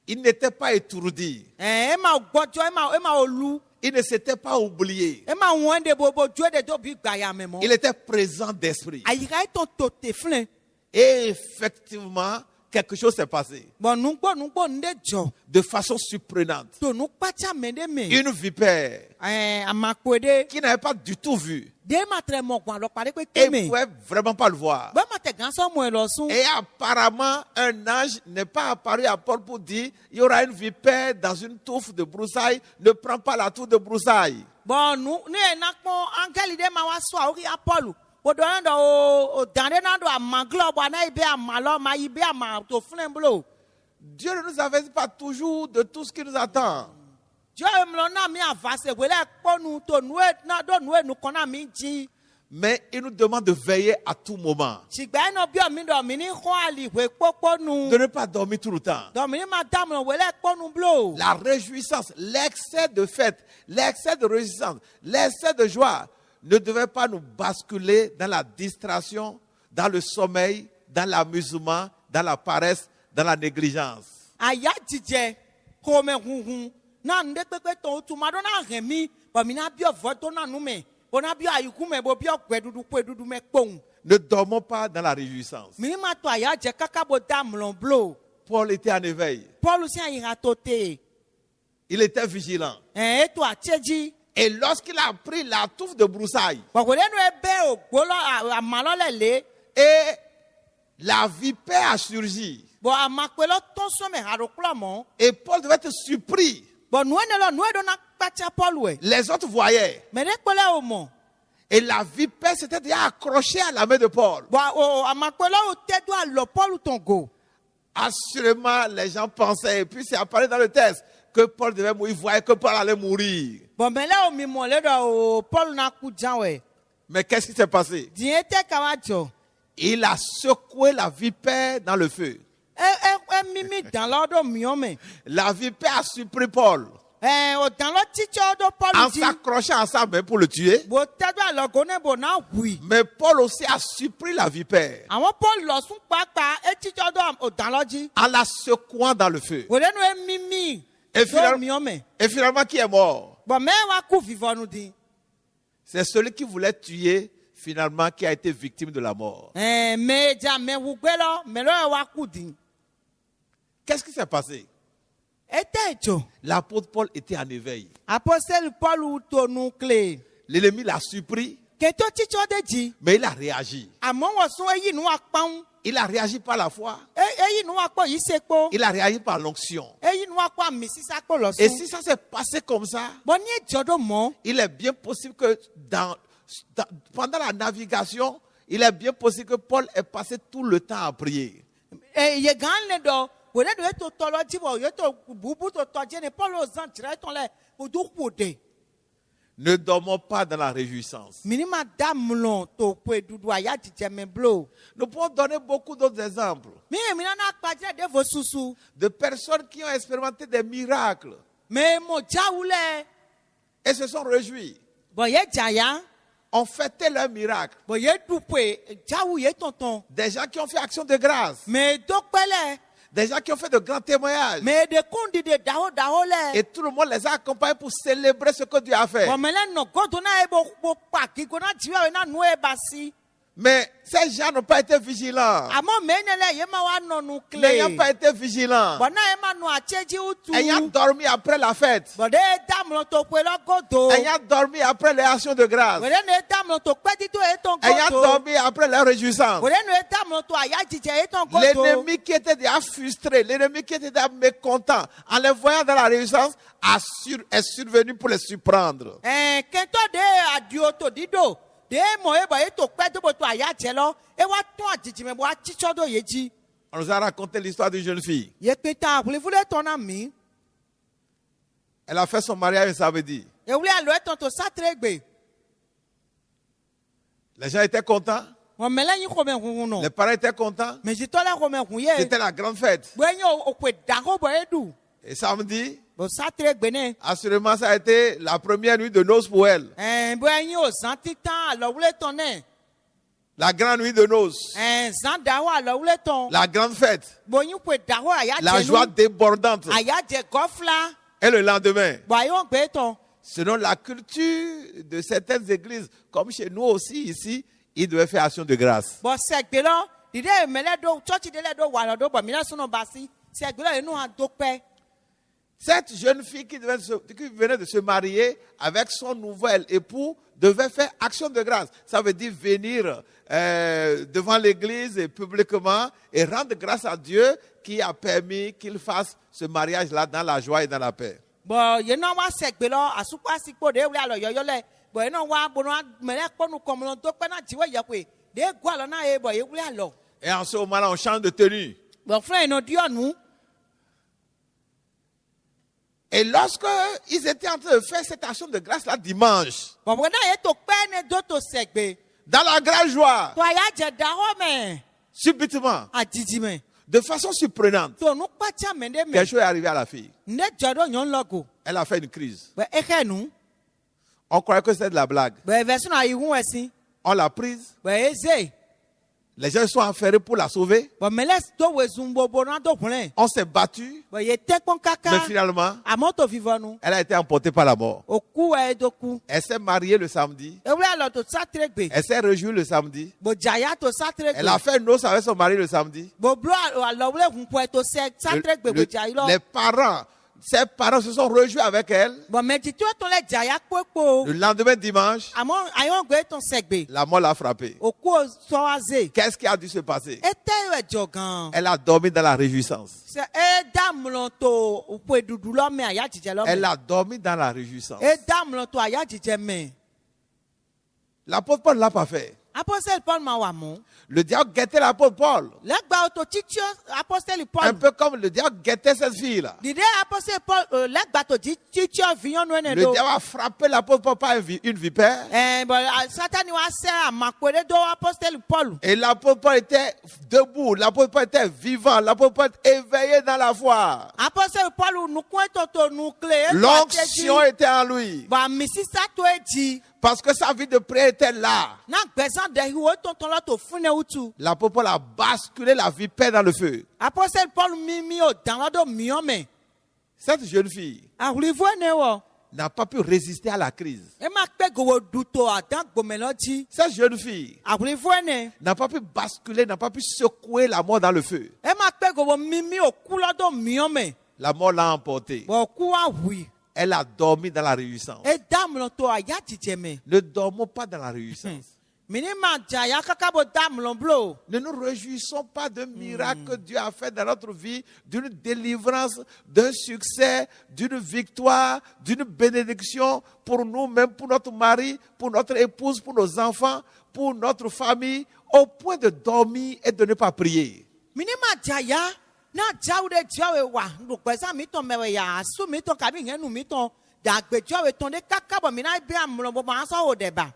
Il n'était pas étourdi. Ema gbɔdzɔ ema olu. Il ne s'était pas oublié. Ema ŋun de bobo dzo de do bi gbaya mɛ mɔ. Il était présent d'esprit. Ayi ka tonto te filɛ. Et effectivement, quelque chose s'est passé. Bɔn nugbo nu de dzɔ. De façon surprenante. To nu kpatsa mɛ de mɛ. Une vipère Amakpe de. qui n'avait pas du tout vu. De ma trɛ mɔ gbɔn alɔ kpa de kpe Et ne keme. pouvait vraiment pas le voir. Bɛ ma tɛ gansɔ mɔ lɔ sun. Et apparemment, un ange n'est pas apparu à Paul pour dire il y aura une vipère dans une touffe de broussailles. Ne prends pas la touffe de broussailles. Bɔn ne ye na kpɔn angɛli de ma wa sɔ awo ya Paul. O dɔ ne dɔ o dan de na do amaglɔ bɔ ana yi be amalɔ ma yi be ama to filɛ bolo. Dieu ne nous avertit pas toujours de tout ce qui nous attend. Jɔ emlɔ na mi avase wele kpɔnu to nue na do nue nukɔ na mi dzi. Mais il nous demande de veiller à tout moment. Sigba yi nɔ biɔ mi dɔ mi ni xɔ ali ʋe kpɔkpɔ nu. De ne pas dormir tout le temps. Dɔ mi ni ma damlɔ wele kpɔnu blo. La réjouissance, l'excès de fête, l'excès de réjouissance, l'excès de joie ne devait pas nous basculer dans la distraction, dans le sommeil, dans l'amusement, dans la paresse, dans la négligence. Aya dzidzɛ kome huhun na nu de kpekpe tɔn tuma dɔ na hɛn mi bɔn mi na biɔ vɔ to na nu mɛ bɔn na biɔ ayiku mɛ bɔn biɔ gbɛdudu kpedudu mɛ kpɔn. Ne dormons pas dans la réjouissance. Mi ni ma to aya dze kaka bo damlɔ blo. Paul était en éveil. Paul si ayi ha to te. Il était vigilant. Eto atsedzi. Et lorsqu'il a pris la touffe de broussailles Bɔn wòle nu ebe o gbolɔ amalɔ le le. et la vipère a surgi, Bɔn amakpelɔ tɔnsɔn mɛ ha do kplɔ mɔ. et Paul devait être surpris. Bɔn nue ne lɔ nue do na kpatsa Paul wɛ. Les autres voyaient. Mɛ ne kpɔlɛ o mɔ. Et la vipère s'était déjà accrochée à la main de Paul. Bɔn o amakpelɔ o tɛ do alɔ Paul tɔn go. Assurément, les gens pensaient, et puis c'est apparu dans le texte, que Paul devait mourir. Ils voyaient que Paul allait mourir. Bɔn mɛ lɛ o mi mɔ le dɔ o Paul na ku jan wɛ. Mais qu'est-ce qui s'est passé? Diɲɛ tɛ kaba jɔ. Il a secoué la vipère dans le feu. Mimi dan lɔ do miɔ mɛ. La vipère a surpris Paul O dan lɔ titsɔ do Paul en dzi. s'accrochant à sa main pour le tuer. Bo tɛ do alɔ go ne bo na hui. Mais Paul aussi a surpris la vipère Àwọn Paul lɔ sun kpakpa etitsɔ do o dan lɔ dzi. en la secouant dans le feu. Wòle nu mimi Et do finalement, miɔ mɛ. qui est mort? Bɔn mɛ wa ku vivɔnu di. C'est celui qui voulait tuer, finalement, qui a été victime de la mort. Mɛ dza mɛ wugbe lɔ mɛ lɔ yɛ wa ku di. Qu'est-ce qui s'est passé? Ete dzo. L'apôtre Paul était en éveil. Apostole Paul to nu kle. L'ennemi l'a surpris, Keto titsɔ de dzi. mais il a réagi. Àmọ́ wɔ sun eyi nu akpɔn. Il a réagi par la foi. Eyi nu akpɔ yi se kpo. Il a réagi par l'onction. Eyi nu akpɔ ami sisa kpo lɔ Et sun. si ça s'est passé comme ça, Bɔn ni edzɔ do mɔ. il est bien possible que pendant la navigation, il est bien possible que Paul ait passé tout le temps à prier. Ye gan le dɔ. Wòle do eto tɔ lɔ dzi bɔ yeto bubu to tɔ dzi ne Paul o zan dzra etɔn lɛ o do ƒo de. Ne dormons pas dans la réjouissance. Minima da mlɔ to ƒe dudu aya dzidzɛ mɛ blo. Nous pouvons donner beaucoup d'autres exemples Mi ye mina na kpadze de vo susu. de personnes qui ont expérimenté des miracles Mɛ mo dzawu lɛ. et se sont réjouis, Bɔn ye dzaya. ont fêté leur miracle. Bɔn ye du ƒe dzawu ye tɔntɔn. Des gens qui ont fait action de grâce, Mɛ do kpɛlɛ. des gens qui ont fait de grands témoignages. Mɛ de kundi de daho lɛ. Et tout le monde les a accompagnés pour célébrer ce que Dieu a fait. Bɔn mɛ lɛ nɔ gɔdo na ye bo kpa kigo na dziwɛ na nu ye ba si. Mais ces gens n'ont pas été vigilants. àmọ́ mẹ́nẹ́lẹ̀ yẹn máa wá nọ̀nù N'ayant clé. pas été vigilants. bọ̀dá yẹn máa nù àtsẹ́jì utu. Ayant dormi après la fête. bọ̀dá yẹn dàmúlò tó pé lọ́gọ́dọ̀. Ayant dormi après les actions de grâce. bọ̀dá yẹn dàmúlò tó pẹ́ títún yẹn tó Ayant gọ́dọ̀. dormi après les réjouissances. bọ̀dá yẹn dàmúlò tó àyà jíjẹ yẹn tó gọ́dọ̀. L'ennemi qui était déjà frustré, l'ennemi qui était déjà mécontent, en les voyant dans la réjouissance, est survenu pour les surprendre. kẹ́ńtọ́ de àdìo tó dídò de mọ̀ ẹ́ bọ̀ yẹn tó pẹ́ tó bọ̀ tó àyà jẹ lọ ẹ wá tún àjèjì mẹ́ bọ̀ àtijọ́ tó yẹ jí. On nous a raconté l'histoire d'une jeune fille. yẹ pé ta àwòlẹ́fúlẹ̀ tọ́ náà mí. Elle a fait son mariage un samedi. ewúrẹ́ àlọ́ ẹ̀ tán tó sátẹ́rẹ́gbè. Les gens étaient contents. wọ́n mẹ́lẹ́yìn kò mẹ́ hunhun nọ. Les parents étaient contents. mẹ̀sítọ́lá kò mẹ́ hun yẹ. C'était la grande fête. gbẹ̀yìn òpè dàgọ́ bọ̀ ẹ́ dù. Et samedi, bọ̀ sátẹ́rẹ́gbè náà. assurément, ça a été la première nuit de noces pour elle. gbẹ̀yìn ò zan títàn àlọ́wúlẹ̀ tán náà. La grande nuit de noces. zan dàwọ̀ àlọ́wúlẹ̀ tán. La grande fête. gbẹ̀yìn pè dàgọ́ àyà La jẹ joie nù. débordante. àyà jẹ gọ́fla. Et le lendemain, bọ̀ àyọ̀ gbé tán. selon la culture de certaines églises, comme chez nous aussi ici, ils devaient faire action de grâce. bọ̀ sẹ̀gbẹ́ lọ dìde mẹ́lẹ́dọ̀ chọ́ọ̀chì délẹ́dọ̀ wà lọ́dọ̀ bọ̀ mílẹ̀ sọ̀nà bá sí sẹ̀gbẹ́ lọ inú hàn tó pẹ́. Cette jeune fille qui venait de se marier avec son nouvel époux devait faire action de grâce. Ça veut dire venir devant l'église et publiquement et rendre grâce à Dieu qui a permis qu'il fasse ce mariage-là dans la joie et dans la paix. bọ̀ yẹn náà wá sẹ̀gbẹ́ lọ àsopọ̀ àsìkò de ewúrẹ́ àlọ́ yọ̀yọ́ lẹ̀ bọ̀ yẹn náà wá bọ̀nà mẹ́lẹ́ kpọ́nu kọ̀mọ́nà tó pẹ́ náà tiwọ́ yẹ pé de gbọ́ àlọ́ náà yẹ bọ̀ ewúrẹ́ àlọ́. Et en ce moment-là, on change de tenue. bọ̀ fúnra yẹn náà díọ̀ nù. Et lorsque ils étaient en train de faire cette action de grâce-là dimanche, bọ̀ bọ̀ náà yẹ tó pẹ́ ní dó tó sẹ̀gbẹ́. dans la grande joie, tó àyà jẹ dàwọ̀ mẹ́ subitement, àjijì mẹ́ de façon surprenante, tó nu kpàtsà mẹ́ndé quelque mẹ́ chose est arrivé à la fille. ndé jọ̀dọ̀ yọ̀ ńlọ́gò Elle a fait une crise. bọ̀ ẹ̀kẹ́ nù On croyait que c'était de la blague. bọ̀ ẹ̀fẹ̀ sọ̀nà àyìhun ẹ̀sìn On l'a prise. bọ̀ ẹ̀zẹ̀ Les gens sont enferrés pour la sauver. bọ̀ mẹ́lẹ́ tó wẹ̀sùn gbogbo náà tó kúnlẹ̀ On s'est battu. bọ̀ yẹ tẹ́kpọ́n kaka Mais finalement, àmọ́ tó fi fọnu elle a été emportée par la mort. òkú ẹ̀ tó kú Elle s'est mariée le samedi. ewúrẹ́ àlọ́ tó sátẹ́rẹ́gbè Elle s'est réjouie le samedi. bọ̀ jàyà tó sátẹ́rẹ́gbè Elle a fait noce avec son mari le samedi. bọ̀ blo àlọ́wúlẹ̀ hunpọ̀ tó sátẹ́rẹ́gbè bọ̀ jàyà lọ Les parents, ses parents se sont réjouis avec elle. bọ̀ mẹ́tì tó tó lẹ̀ jàyà kpókpó Le lendemain dimanche, àmọ́ àyọ̀ gbé tó sẹ̀gbè la mort l'a frappée. òkú sọ azé Qu'est-ce qui a dû se passer? ẹ tẹ́ ẹ̀ jọ gan Elle a dormi dans la réjouissance. ẹ dàmúlò tó òpó ìdùdú lọ́mẹ àyà jíjẹ Elle lọ́mẹ a dormi dans la réjouissance. ẹ dàmúlò tó àyà jíjẹ mẹ́ L'apôtre Paul ne l'a pas fait. apostole Paul máa wà mú Le diable guettait l'apôtre Paul. lẹ́gbàá tó títí apostole Un Paul peu comme le diable guettait cette fille-là. dìde apostole Paul lẹ́gbàá tó títí ọ̀fìyàn nù ẹ̀ Le dó diable a frappé l'apôtre Paul par une vipère. bọ̀ Sátánì wá sẹ́ àmàpẹ̀lẹ́ dó apostole Paul Et l'apôtre Paul était debout. L'apôtre Paul était vivant. L'apôtre Paul était éveillé dans la foi. apostole Paul nukun ètò tó nuklé L'onction était en lui. bọ̀ àmì sísá tó ẹ̀ jí Parce que sa vie de prière était là. náà gbẹ̀sán dẹ̀hìn wò tó tán lọ́tò fún ẹ̀ wùtú L'apôtre Paul a basculé la vipère dans le feu. apostole Paul mímí ò dàn lọ́dọ̀ mìíràn mẹ́ Cette jeune fille àwùrìfọ́ ẹ̀ wọ̀ n'a pas pu résister à la crise. ẹ máa pẹ́ gòwò dùtò àdán gbòmẹ̀lọ́jì Cette jeune fille àwùrìfọ́ ẹ̀ n'a pas pu basculer, n'a pas pu secouer la mort dans le feu. ẹ máa pẹ́ gòwò mímí òkú lọ́dọ̀ mìíràn mẹ́ La mort l'a emporté. bọ̀ òkú wà wì Elle a dormi dans la réjouissance. ẹ dàmúlò tó àyà jíjẹ mẹ́ Ne dormons pas dans la réjouissance. mìíní máa jàyà káká bó dàmúlò blo Ne nous réjouissons pas d'un miracle que Dieu a fait dans notre vie, d'une délivrance, d'un succès, d'une victoire, d'une bénédiction pour nous-mêmes, pour notre mari, pour notre épouse, pour nos enfants, pour notre famille, au point de dormir et de ne pas prier. mìíní máa jàyà náà jáwé jáwé wà lùpẹ̀sán mi tán mẹ́wẹ̀ yà àsú mi tán kàbí ìyẹn nù mi tán dàgbẹ̀jáwé tán dé káká bọ̀ mí náà bí àmúlò bọ̀ máa sọ̀rọ̀ dẹ̀ bá.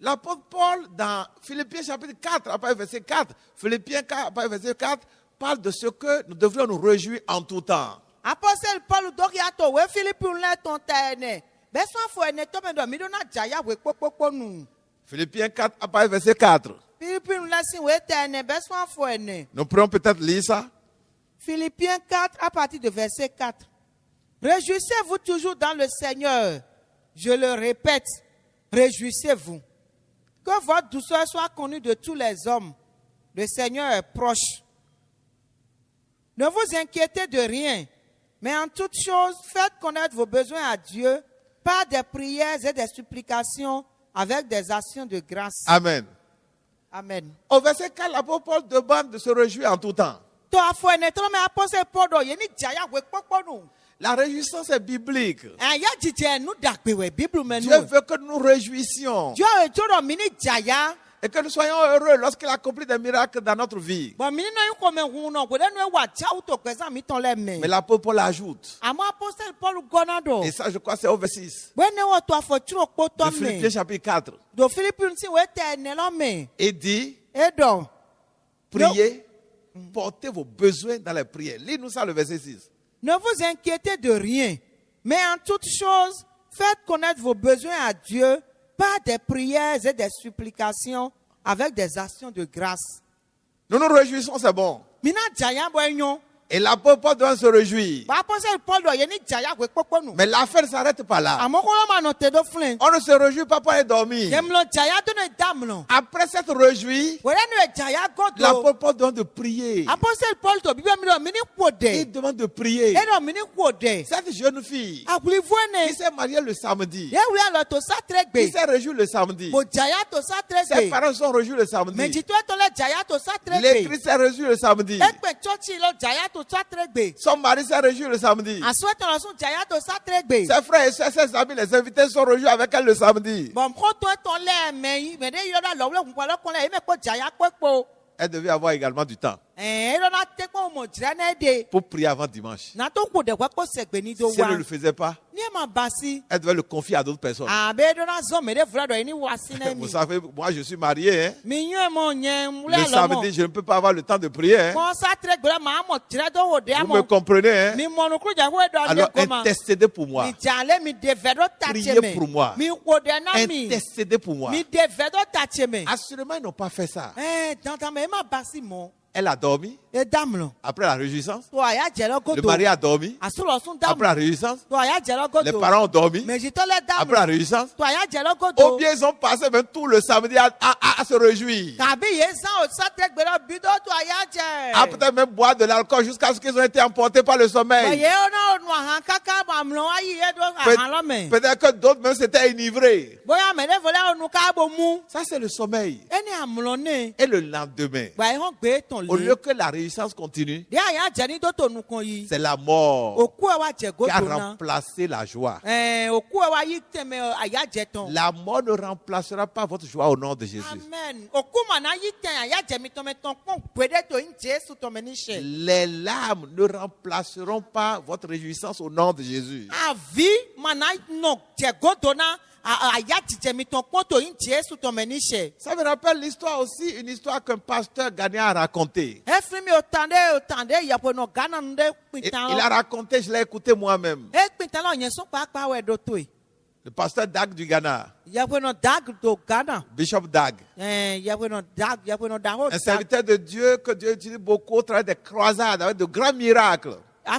L'apôtre Paul, dans Philippiens chapitre 4, après verset 4, Philippiens 4, après verset 4, parle de ce que nous devrions nous réjouir en tout temps. apostole Paul dɔgɔ yàtọ̀ wé Philippe ńlẹ̀ tán tẹ̀ ẹ̀nẹ̀ bẹ́ẹ̀ sọ́n fọ ẹ̀nẹ̀ tó mẹ́dọ̀ mi dọ́nà jàyà wé kpókpókpó nù. Philippiens 4, après verset 4. Philippe ńlẹ̀ sì wé tẹ̀ ẹ̀nẹ̀ bẹ́ẹ̀ sọ́n fọ ẹ̀nẹ̀. Nous pourrions peut-être lire ça. Philippiens 4 à partir de verset 4. Réjouissez-vous toujours dans le Seigneur. Je le répète, réjouissez-vous. Que votre douceur soit connue de tous les hommes. Le Seigneur est proche. Ne vous inquiétez de rien, mais en toute chose, faites connaître vos besoins à Dieu par des prières et des supplications avec des actions de grâce. Amen. Amen. Au verset 4, l'apôtre Paul demande de se réjouir en tout temps. La réjouissance est biblique. Dieu veut que nous nous réjouissions et que nous soyons heureux lorsqu'il accomplit des miracles dans notre vie. Mais l'apôtre Paul ajoute, et ça je crois c'est au verset 6, de Philippiens chapitre 4, il dit, priez, portez vos besoins dans les prières. Lis-nous ça le verset 6. Ne vous inquiétez de rien, mais en toute chose, faites connaître vos besoins à Dieu par des prières et des supplications avec des actions de grâce. Nous nous réjouissons, c'est bon. Et l'apôtre Paul doit se réjouir. Mais l'affaire ne s'arrête pas là. On ne se réjouit pas pour aller dormir. Après s'être réjoui, l'apôtre Paul demande de prier. Il demande de prier. Cette jeune fille qui s'est mariée le samedi, qui s'est réjouie le samedi, ses parents sont réjouis le samedi, l'église s'est réjouie le samedi, son mari s'est réjoui le samedi, ses frères et soeurs, ses amis, les invités sont réjouis avec elle le samedi. Elle devait avoir également du temps pour prier avant dimanche. Si elle ne le faisait pas, elle devait le confier à d'autres personnes. Vous savez, moi je suis marié. Hein? Le samedi, je ne peux pas avoir le temps de prier. Hein? Vous me comprenez? Hein? Alors intercédez pour moi. Priez pour moi. Intercédez pour moi. Assurément, ils n'ont pas fait ça. Elle a dormi après la réjouissance. Le mari a dormi après la réjouissance. Les parents ont dormi après la réjouissance. Ou bien ils ont passé même tout le samedi à se réjouir. À peut-être même boire de l'alcool jusqu'à ce qu'ils ont été emportés par le sommeil. Peut-être que d'autres même s'étaient enivrés. Ça c'est le sommeil. Et le lendemain, au lieu que la réjouissance continue, c'est la mort qui a remplacé la joie. La mort ne remplacera pas votre joie au nom de Jésus. Les larmes ne remplaceront pas votre réjouissance au nom de Jésus. Ça me rappelle l'histoire aussi, une histoire qu'un pasteur ghanéen a racontée. Il a raconté, je l'ai écouté moi-même. Le pasteur Dag du Ghana, Bishop Dag, un serviteur de Dieu que Dieu utilise beaucoup au travers des croisades avec de grands miracles. Dans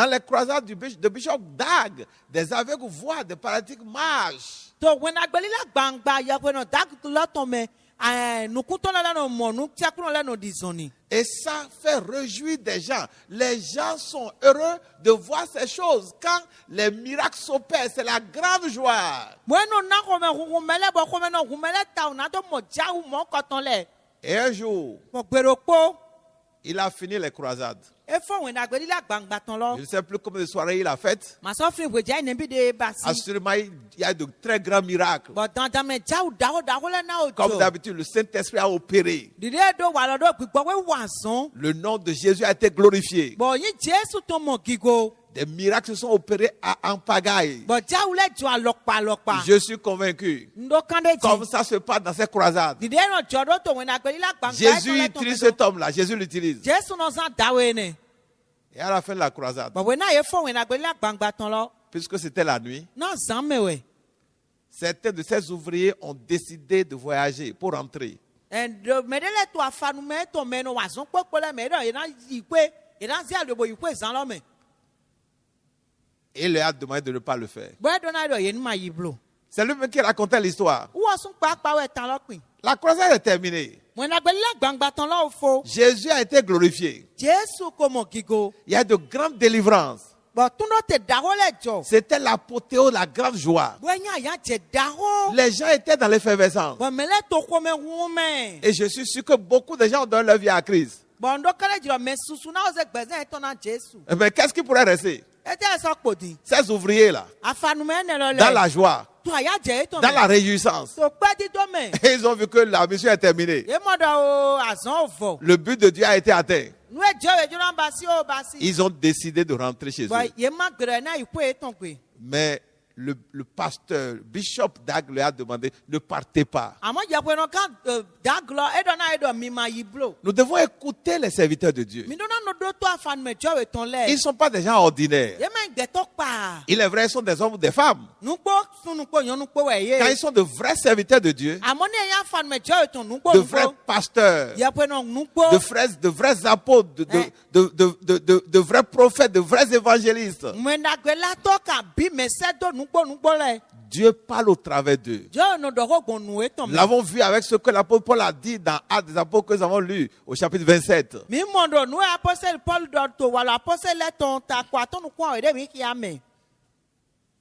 les croisades de Bishop Dag, des aveugles voient, des paralytiques marchent. Et ça fait réjouir des gens. Les gens sont heureux de voir ces choses. Quand les miracles s'opèrent, c'est la grande joie. Et un jour, il a fini les croisades. Je ne sais plus combien de soirées il a faites. Assurément, il y a de très grands miracles. Comme d'habitude, le Saint-Esprit a opéré. Le nom de Jésus a été glorifié. Des miracles se sont opérés en pagaille. Je suis convaincu. Comme ça se passe dans ces croisades. Jésus utilise cet homme-là. Jésus l'utilise. Et à la fin de la croisade, puisque c'était la nuit, certains de ces ouvriers ont décidé de voyager pour rentrer. Et il lui a demandé de ne pas le faire. bɔɛ dɔnna dɔ yen ma yi blo C'est lui-même qui racontait l'histoire. wɔsun kpakpa wɛ tan lɔ kpin La croisade est terminée. mɔnagbelila gbangbatɔn lɔ fo Jésus a été glorifié. jesu ko mɔ gigo Il y a de grandes délivrances. bɔn tundɔ tɛ daho lɛ jɔ C'était l'apothéose, la grande joie. bɔn nya ya jɛ daho Les gens étaient dans l'effervescence. bɔn mɛlɛ to kɔmɛ ŋumɛ Et je suis sûr que beaucoup de gens ont donné leur vie à Christ. bɔn dɔ kɛlɛ jira mɛ susu n'aw se gbɛzɛn etɔn na jesu Mais qu'est-ce qui pourrait rester? ete sɔ kpodi Ces ouvriers-là, afanumɛ nɛlɛ dans lɛ la joie, to a ya jɛ etɔn dans la mɛ réjouissance. to kpɛdi dɔ mɛ Et ils ont vu que la mission est terminée. ye mɔ dɔ o azɔn vɔ Le but de Dieu a été atteint. nu ye jɛ o ye jɔn basi o basi Ils ont décidé de rentrer chez bɔn eux. ye ma gɛrɛ n'a yi ko etɔn koe Mais le pasteur, Bishop Dag, lui a demandé, ne partez pas. àmọ́ jẹ́pẹ́ kan daglɔ edɔ n'a ye dɔ mi ma yi blo Nous devons écouter les serviteurs de Dieu. mi dɔnna no do to afanumɛ jɔ etɔn Ils ne lɛ sont pas des gens ordinaires. ye ma gbɛtɔ kpa Il est vrai, ils sont des hommes ou des femmes. nukpo sunukpo nyɔnukpo wɛ Quand ye ils sont de vrais serviteurs de Dieu, àmọ́ ne y'a afanumɛ jɔ etɔn nukpo de vrais nukpo pasteurs, jẹ́pẹ́ nukpo de vrais apôtres, de vrais prophètes, de vrais évangélistes, mɛnagbɛlatɔ ka bi mɛsɛ do nukpo lɛ Dieu parle au travers d'eux. jɔ no dɔ ko gbɔn nu etɔn Nous mɛ l'avons vu avec ce que l'apôtre Paul a dit dans Actes des Apôtres que nous avons lu au chapitre 27. mi mɔ do nu ye apɔsɛli paul dɔ to wala apɔsɛli tɔn ta ko atɔ nu kɔn o de mi kia mɛ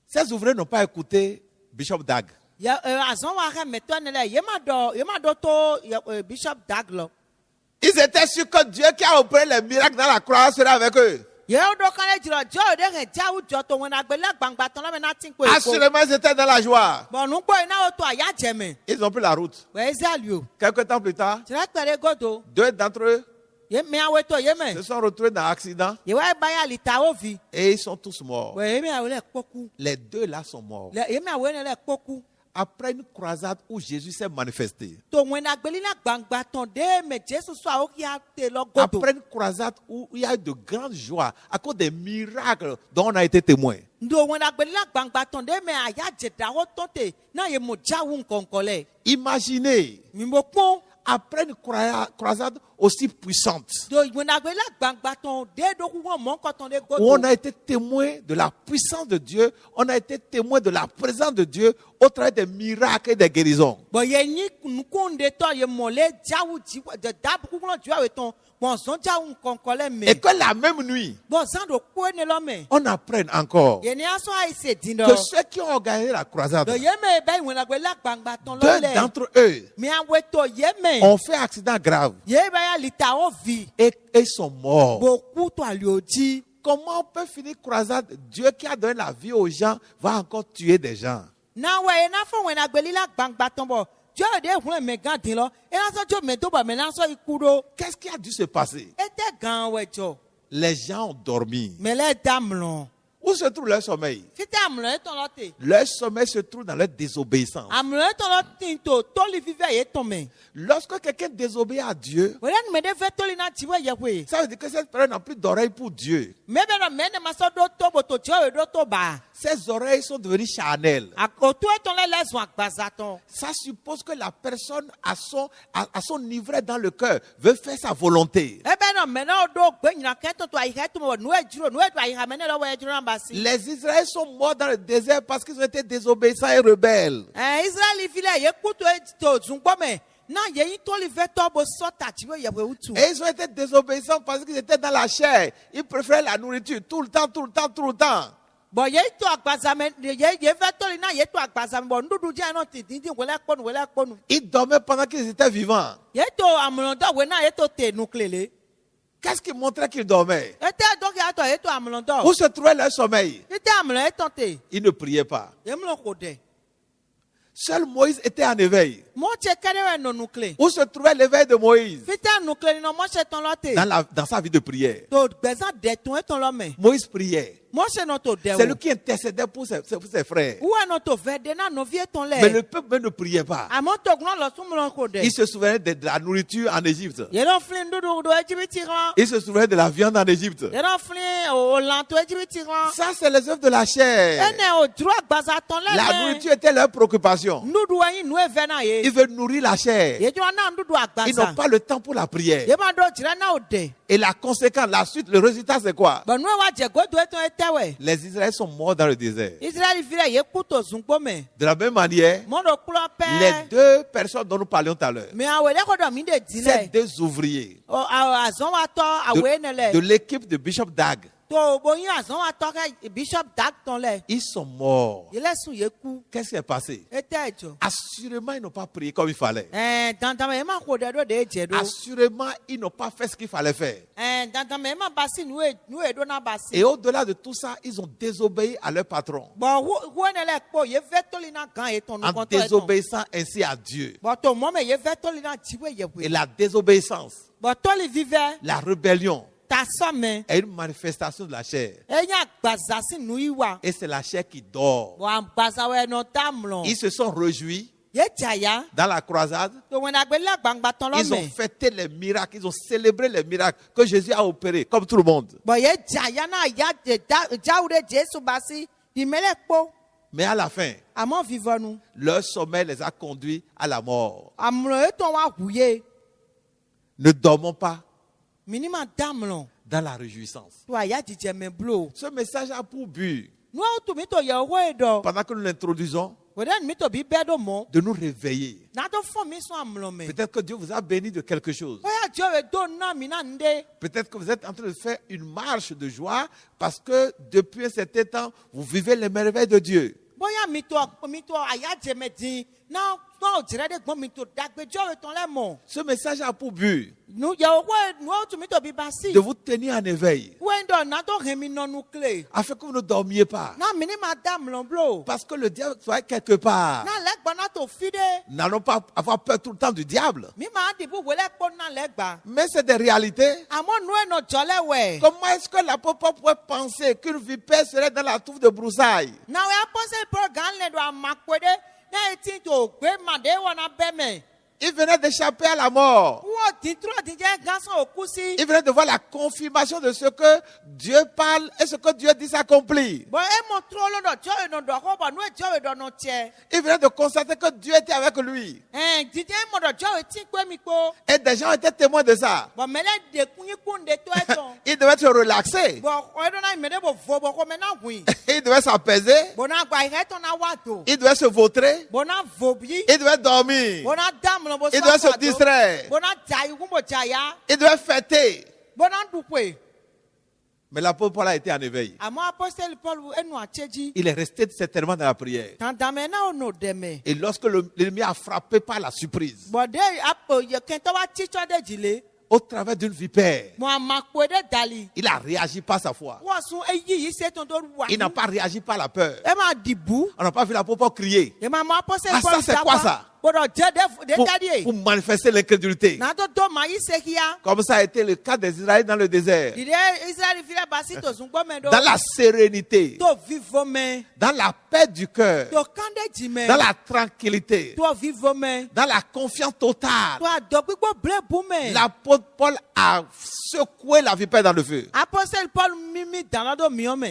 Ces ouvriers n'ont pas écouté Bishop Dag. azɔn wa hɛ mɛtɔ ne lɛ ye ma dɔ to bishop daglɔ. Ils étaient sûrs que Dieu qui a opéré les miracles dans la croix serait avec eux. Yẹ́n dọ́ kálẹ̀ jùlọ jọ́ òde hẹ̀ jáwù jọ tó wọn àgbẹ̀lẹ̀ gbàngbà tán lọ́mọ náà ti ń pè é. Assurément, ils étaient dans la joie. Bọ̀nù gbọ́ iná o tó àyà jẹ̀mẹ̀. Ils ont pris la route. Wẹ̀ Israẹli o. Quelque temps plus tard, Tìrẹ́ pẹ̀lẹ́ gòdò. 2 d'entre eux Yé mi àwẹ̀ tó yé mẹ̀. se sont retrouvés dans un accident Yé wá báyà lìtà ó fi. et ils sont tous morts. Wẹ̀ yé mi àwẹ̀ lẹ̀ kpọ́kú. Les deux là sont morts. Yé mi àwẹ̀ lẹ̀ kpọ́kú. Après une croisade où Jésus s'est manifesté. Tó wọn àgbẹ̀lẹ̀ gbàngbà tán dé mẹ̀ Jésù sọ àwọn kí á tè lọ gòdò. Après une croisade où il y a eu de grandes joies à cause des miracles dont on a été témoin. Ndo wọn àgbẹ̀lẹ̀ gbàngbà tán dé mẹ̀ àyà jẹ̀dá ó tó tè náà yé mo jáwù nkọ̀ǹkọ̀ lẹ̀. Imaginez, Mi mo pọ́n. après une croisade aussi puissante, Do wọn àgbẹ̀lẹ̀ gbàngbà tán dé dókú wọn mọ̀ nkọ̀ tán dé où gòdò. on a été témoin de la puissance de Dieu, on a été témoin de la présence de Dieu au travers des miracles et des guérisons. Bɔn ye nyi nukunde tɔ ye mɔle jawu ji de dabu kukulɔ ju awo etɔn bɔn zɔn jawu nkɔnkɔ lɛ Et mɛ que la même nuit, bɔn zan do koe ne lɔ mɛ on apprenne encore yɛ ni asɔ ayi se din que dɔ ceux qui ont organisé la croisade, dɔ ye mɛ bɛ ìwɛnagbe la gbangba tɔn lɔ deux lɛ d'entre eux mɛ awo etɔ ye mɛ ont fait accident grave ye bɛ ya lita o vi et sont morts. boku tɔ ali o dzi Comment on peut finir croisade? Dieu qui a donné la vie aux gens va encore tuer des gens. nawɔ ye n'afɔ ìwɛnagbe li la gbangba tɔn bɔ jɔ de hun mɛ gan din lɔ enasɔ tso mɛ to bɔ mɛ nasɔ iku do Qu'est-ce qui a dû se passer? ete gan wɛ jɔ Les gens ont dormi. mɛ lɛ da mlɔ Où se trouve leur sommeil? fite amlɔ etɔn lɔ te. Leur sommeil se trouve dans leur désobéissance. Amlɔ etɔn lɔ tin to toli vivɛ ye tɔn mɛ. Lorsque quelqu'un désobéit à Dieu, Wòle nume ɖe fɛ toli na dziwɔ yɛ koe. ça veut dire que cette personne n'a plus d'oreilles pour Dieu. Mɛ bɛ nɔ mɛ ne ma sɔ ɖo to boto dziwɔ ɖo to ba. Ses oreilles sont devenues charnelles. Akoto etɔn lɛ lɛ zɔn agbazatɔn. Ça suppose que la personne à son ivraie dans le cœur veut faire sa volonté. Ebe nɔ mɛ n'o ɖo gbe nyina kɛntɔn to ayi hɛ tɔmɔ nu edzro nu edo ayi hame ne lɔ wɔ edzro na ba si. Les Israéliens sont morts dans le désert parce qu'ils ont été désobéissants et rebelles. Israeli fi lɛ ye kuto to zungbɔ mɛ na ye yi toli vɛ tɔ bo sɔ ta dziwɔ yɛ wɔ utu. Et ils ont été désobéissants parce qu'ils étaient dans la chair. Ils préféraient la nourriture tout le temps, tout le temps, tout le temps. Bɔn ye to agbazame ye fɛ toli na ye to agbazame bɔn nuɖuɖu dzi anɔ tititi wòle kpɔnu. Ils dormaient pendant qu'ils étaient vivants. Ye to amlɔdɔ wo na ye to te nuklele. Qu'est-ce qui montrait qu'ils dormaient? Ete dɔkɛ atɔ ye to amlɔdɔ. Où se trouvait leur sommeil? Ete amlɔ etɔn te. Ils ne priaient pas. Ye mlɔ ko dɛ. Seul Moïse était en éveil. Mɔtse kɛ ɖe wɛ nɔ nukle. Où se trouvait l'éveil de Moïse? Fite nukle ni nɔ mɔtse tɔn lɔ te. Dans sa vie de prière. To gbɛzã dɛ tɔn etɔn lɔ mɛ. Moïse priait. Mɔtse nɔ to dɛ C'est lui o. qui intercédait pour ses frères. Uwa nɔ to vɛ de na nɔvi etɔn Mais le lɛ. peuple même ne priait pas. Amɔ to glɔn lɔ sumlɔ ko Il dɛ. se souvenait de la nourriture en Égypte. Yɛlɛ fili nuɖuɖu do Ejibiti xlã. Il se souvenait de la viande en Égypte. Yɛlɛ fili olã to Ejibiti xlã. Ça, c'est les œuvres de la chair. Ene o dro agbazã tɔn lɛ La mɛ. nourriture était leur préoccupation. Nuɖu anyi nu evɛ na ye. Il veut nourrir la chair. Ye jo na ndudu Ils n'ont agbaza. pas le temps pour la prière. Ye ma do jira na ode. Et la conséquence, la suite, le résultat, c'est quoi? Ba nu wa je godo eton etewe. Les Israéliens sont morts dans le désert. Israël vire ye kuto zungbo me. De la même manière, Mo do klo pe. les deux personnes dont nous parlions tout à l'heure, Me awele ko do mi de ces dile. deux ouvriers O azon wa to awe ne de le. l'équipe de Bishop Dag, To boyin azon wa to ke Bishop Dag ton le. ils sont morts. Ye lesun ye ku. Qu'est-ce qui est passé? Ete ejo. Assurément, ils n'ont pas prié comme il fallait. Dandan me ma ko de do de je do. Assurément, ils n'ont pas fait ce qu'il fallait faire. Dandan me ma basi nu e do na basi. Et au-delà de tout ça, ils ont désobéi à leur patron, Bon wo ne le po ye vetoli na gan e ton nu en konto e ton. désobéissant ainsi à Dieu. Bon to mo me ye vetoli na jiwe ye Et we. la désobéissance, Bon to li vive la rébellion, ta so me. est une manifestation de la chair. Enya gbaza si nu iwa. Et c'est la chair qui dort. Bon gbaza we no tamlon. Ils se sont réjouis Ye jaya. dans la croisade. To when agbele gbangba ton lo Ils ont me. fêté les miracles, ils ont célébré les miracles que Jésus a opérés, comme tout le monde. Bon ye jaya na ya de jawre Jesu basi. Di mele po. Mais à la fin, Amo vivant nous. leur sommeil les a conduits à la mort. Amlo e ton wa huye. Ne dormons pas Minima damlon. dans la réjouissance. To aya jije me blo. Ce message a pour but, Nu auto mi to ye ho edo. pendant que nous l'introduisons, Weden mi to bi bedo mo. de nous réveiller. Na to fon mi so amlo me. Peut-être que Dieu vous a béni de quelque chose. Oya jowe do na mi na nde. Peut-être que vous êtes en train de faire une marche de joie parce que depuis un certain temps, vous vivez les merveilles de Dieu. Boya mi to aya je me din. Na no jire de gbon mi to dagbe jowe ton le mo. Ce message a pour but Nu ye ho nu auto mi to bi basi. de vous tenir en éveil Wendo na to remi no nu kle. afin que vous ne dormiez pas. Na minima damlon blo. Parce que le diable soit quelque part. Na legba na to fide. N'allons pas avoir peur tout le temps du diable. Mi ma di bu wele po na legba. Mais c'est des réalités. Amo nu e no jole we. Comment est-ce que l'apôtre pourrait penser qu'une vipère serait dans la touffe de broussailles? Na we apostle Paul gan le do amakwede. Na etin to gbe ma de wona be me. Il venait d'échapper à la mort. Wo di tro di je gan so okusi. Il venait de voir la confirmation de ce que Dieu parle et ce que Dieu dit s'accomplit. Bo e mo tro lo do jowe no do ko ba nu e jowe do no tie. Il venait de constater que Dieu était avec lui. Di je mo do jowe ti pe mi ko. Et des gens étaient témoins de ça. Bo mele de kunyi kunde to e ton. Il devait se relaxer. Bo o do na me de bo vo bo ko me na hui. Il devait s'apaiser. Bo na gba ihe to na wa do. Il devait se vautrer. Bo na vo bi. Il devait dormir. Bo na dam lo bo Il devait se distraire. Bo na jai gun bo jaya. Il devait fêter. Bo na dupwe. Mais l'apôtre Paul a été en éveil. Amo apostle Paul enu acheji. Il est resté certainement dans la prière. Tan dame na ono deme. Et lorsque l'ennemi a frappé par la surprise, Bo de apo ye kento wa chicho de jile. au travers d'une vipère, Mo amakwede dali. il a réagi par sa foi. Wo sun eyi yi se ton do wa. Il n'a pas réagi par la peur. E ma dibu. On n'a pas vu l'apôtre Paul crier E ma mo apostle Ah, Paul. ça, c'est quoi ça? Bo do je de dadi. pour manifester l'incrédulité. Na to do ma yi se kia. Comme ça a été le cas des Israéliens dans le désert. Dide Israel file basi to sun gbo me do. Dans la sérénité, To vivo me. dans la paix du cœur, To kande jime. dans la tranquillité, To vivo me. dans la confiance totale, To adogbo ble bu me. l'apôtre Paul a secoué la vipère dans le feu. Apostle Paul mimi dans la do miome.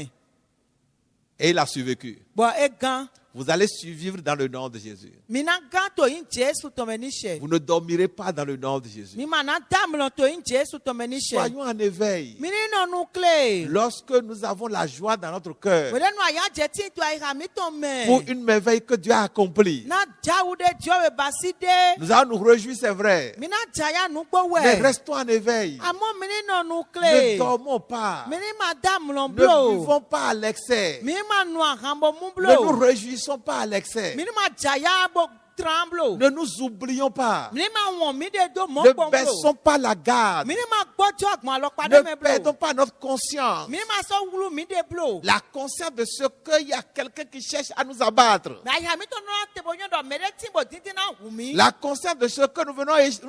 Et il a survécu. Bon e gan. Vous allez survivre dans le nom de Jésus. Mina gan to in Jesu to menishe. Vous ne dormirez pas dans le nom de Jésus. Mi mana damlon to in Jesu to menishe. Soyons en éveil. Mini no nukle. Lorsque nous avons la joie dans notre cœur Wele no aya jeti to ai ha mi to me. pour une merveille que Dieu a accomplie, Na jawude jowe baside. nous allons nous réjouir, c'est vrai. Mina jaya nukpo we. Mais restons en éveil. Amo mini no Ne nukle. dormons pas. Mini ma damlon Ne blo. vivons pas à l'excès. Mini ma no hambo Ne nous mumblo. réjouissons pas à l'excès. Mini ma jaya bo tremblo. Ne nous oublions pas. Mini ma won mi de do mo Ne pombo. baissons pas la garde. Mini ma gbojo agbon alopa de Ne me perdons blo. pas notre conscience. Mini ma so wulu mi de blo. La conscience de ce qu'il y a quelqu'un qui cherche à nous abattre. Na ya mi to no te bo nyodo mere timbo titi na humi. La conscience de ce que nous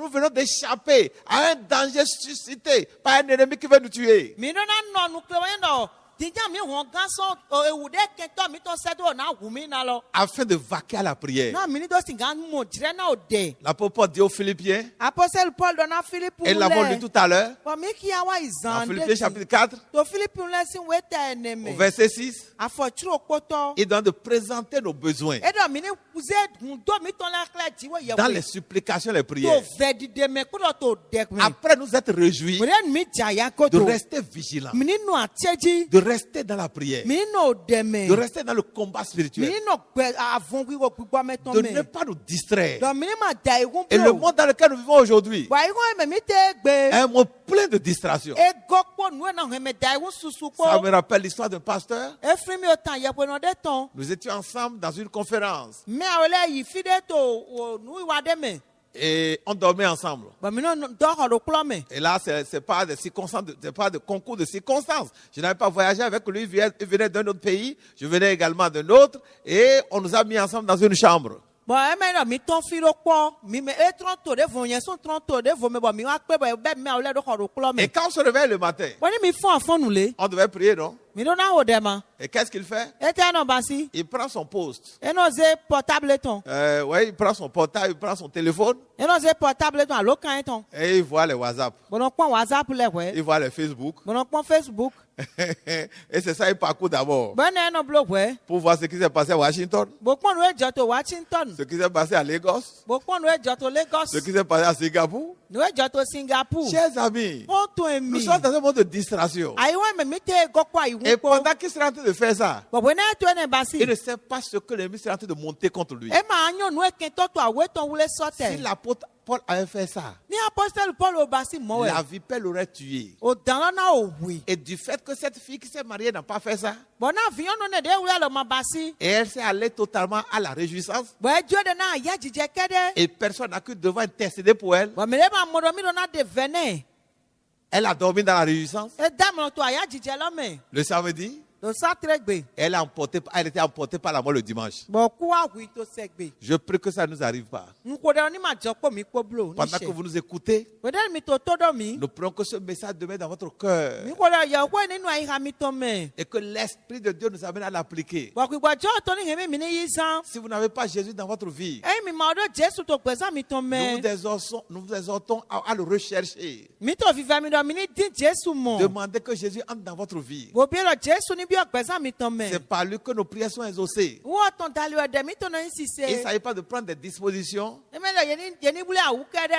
venons d'échapper à un danger suscité par un ennemi qui veut nous tuer. Mi no na no nukle wo nyodo Tinja mi won ganso ewu de kento mi to sedo na wumi na lo. afin de vaquer à la prière. Na mi ni do singa mo jire na ode. L'apôtre Paul dit aux Philippiens, Apostle Paul dona Philippe et l'avons lu tout à l'heure, Bo mi ki awa dans izan Philippiens de. chapitre 4, To Philippe le sin weta au eneme. verset 6, Afo chiro poto. il donne de présenter nos besoins E do mi ni uze do mi ton la kla jiwe ye. dans les supplications, les To prières. vedi de me ko to dek me. Après nous être réjouis Mwen mi jaya de koto. rester vigilants, Mi ni no atieji. de rester dans la prière, Mi ni no deme. de rester dans le combat Mi spirituel, ni no gbe avon wi wo gbigbo me ton de me. ne pas nous distraire. Do mi ni ma da igun Et le monde dans lequel nous vivons aujourd'hui Wa igun me mi te gbe. est un monde plein de distractions. E gopo nu na he me da igun susu Ça po. me rappelle l'histoire d'un pasteur. E fri mi o tan ye pe no de ton. Nous étions ensemble dans une conférence Me awole yi fi de to o nu iwa de me. et on dormait ensemble. Ba mi no do ho do klo me. Et là, c'est pas des circonstances, c'est pas de concours de circonstances. Je n'avais pas voyagé avec lui, il venait d'un autre pays, je venais également d'un autre, et on nous a mis ensemble dans une chambre. Bon, e me no mi ton fi ro po. Mi me e tron to de vo yen son tron to de vo me bo mi wa pe bo be me awole do ho do klo Et me. quand on se réveille le matin, Woni mi fon afon nu le. on devait prier, non? Mi do na ho de ma. Et qu'est-ce qu'il fait? E te no ba si. Il prend son poste. E no ze portable ton. Ouais, il prend son portable, il prend son téléphone, E no ze portable ton alo kan ton. et il voit les WhatsApp, Bon on pon WhatsApp le we. il voit les Facebook. Bon on pon Facebook. Et c'est ça, il parcourt d'abord Bon e no blog we. pour voir ce qui s'est passé à Washington, Bo pon we joto Washington. ce qui s'est passé à Lagos, Bo pon we joto Lagos. ce qui s'est passé à Singapour. No we joto Singapore. Chers amis, Pon to nous emi. sommes dans un monde de distraction. Ayi wa me mi te gopo ayi Et wu po. pendant qu'il serait en train de faire ça, Bo we na to ne ba si. il ne sait pas ce que l'ennemi serait en train de monter contre lui. E ma anyo nu e ken to to awe ton wule Si sote. l'apôtre Paul avait fait ça, Ni apostle Paul o ba si mo we. la vipère l'aurait tué. O dan lo na o wi. Et du fait que cette fille qui s'est mariée n'a pas fait ça, Bon na vion no ne de wule lo ma ba si. et elle s'est allée totalement à la réjouissance, Bo e jo de na ya jije kede. et personne n'a cru devoir intercéder pour elle, Bo me le ma mo do mi do na de vene. elle a dormi dans la réjouissance. E da mo to aya jije lo me. Le samedi, Do sa tregbe. elle était emportée par la mort le dimanche. Bo ku a wi to segbe. Je prie que ça ne nous arrive pas. Nko de ni ma jopo mi po blo. Pendant que vous nous écoutez, Bo de mi to do mi. nous prions que ce message demeure dans votre cœur Mi ko le ya ko ni nu ayi ha mi to me. et que l'Esprit de Dieu nous amène à l'appliquer. Bo ku gbo jo to ni hemi mi ni yi san. Si vous n'avez pas Jésus dans votre vie, E mi ma do Jesu to gbesa mi to me. nous vous exhortons à le rechercher. Mi to viva mi do mi ni din Jesu mo. Demandez que Jésus entre dans votre vie. Bo bi lo Jesu ni bi o gbesa mi to me. C'est par lui que nos prières sont exaucées. Wo ton dali o de mi to no yin Il ne sise. s'agit pas de prendre des dispositions E me lo yeni bule a wu kede.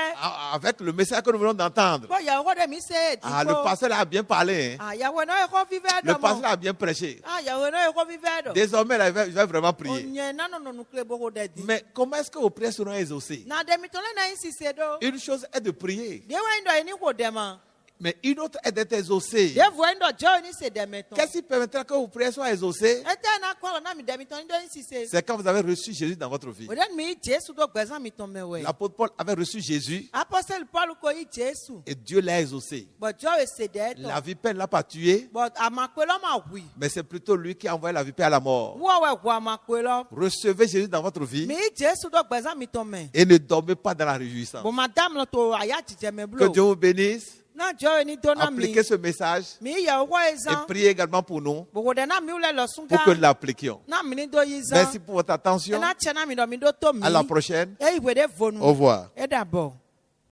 avec le message que nous venons d'entendre. Bo ya wo de mi se. Ah, le pasteur a bien parlé. Hein. Ah ya wo no e ko vive Le do pasteur mo. a bien prêché. Ah ya wo no e ko vive do. Désormais, là, il va vraiment prier. Onye na no no nukle bo ko de di. Mais comment est-ce que vos prières seront exaucées? Na de mi to le na yin sise do. Une chose est de prier, De wa ndo yeni ko de ma. mais une autre est d'être exaucée. De vo ndo jo ni se de me ton. Qu'est-ce qui permettra que vos prières soient exaucées? Ete na ko na mi de mi ton ndo yin sise. C'est quand vous avez reçu Jésus dans votre vie. O de mi Jesu do gbesa mi ton me we. L'apôtre Paul avait reçu Jésus Apostle Paul ko yi Jesu. et Dieu l'a exaucé. But jo e se de to. La vipère ne l'a pas tué, But amakwe lo ma wi. mais c'est plutôt lui qui a envoyé la vipère à la mort. Wo we go amakwe lo. Recevez Jésus dans votre vie Mi Jesu do gbesa mi ton me. et ne dormez pas dans la réjouissance. Bo madame lo to aya jije me Que blo. Dieu vous bénisse. Na jo ni do na mi. Appliquez ce message Mi ya wo et ezan. priez également pour nous Bo de na mi ule lo sunga. pour que nous l'appliquions. Na mi ni do yi zan. Merci pour votre attention. Na chena mi do mi do to mi. À la prochaine. E iwe de vonu. Au revoir. E dabo.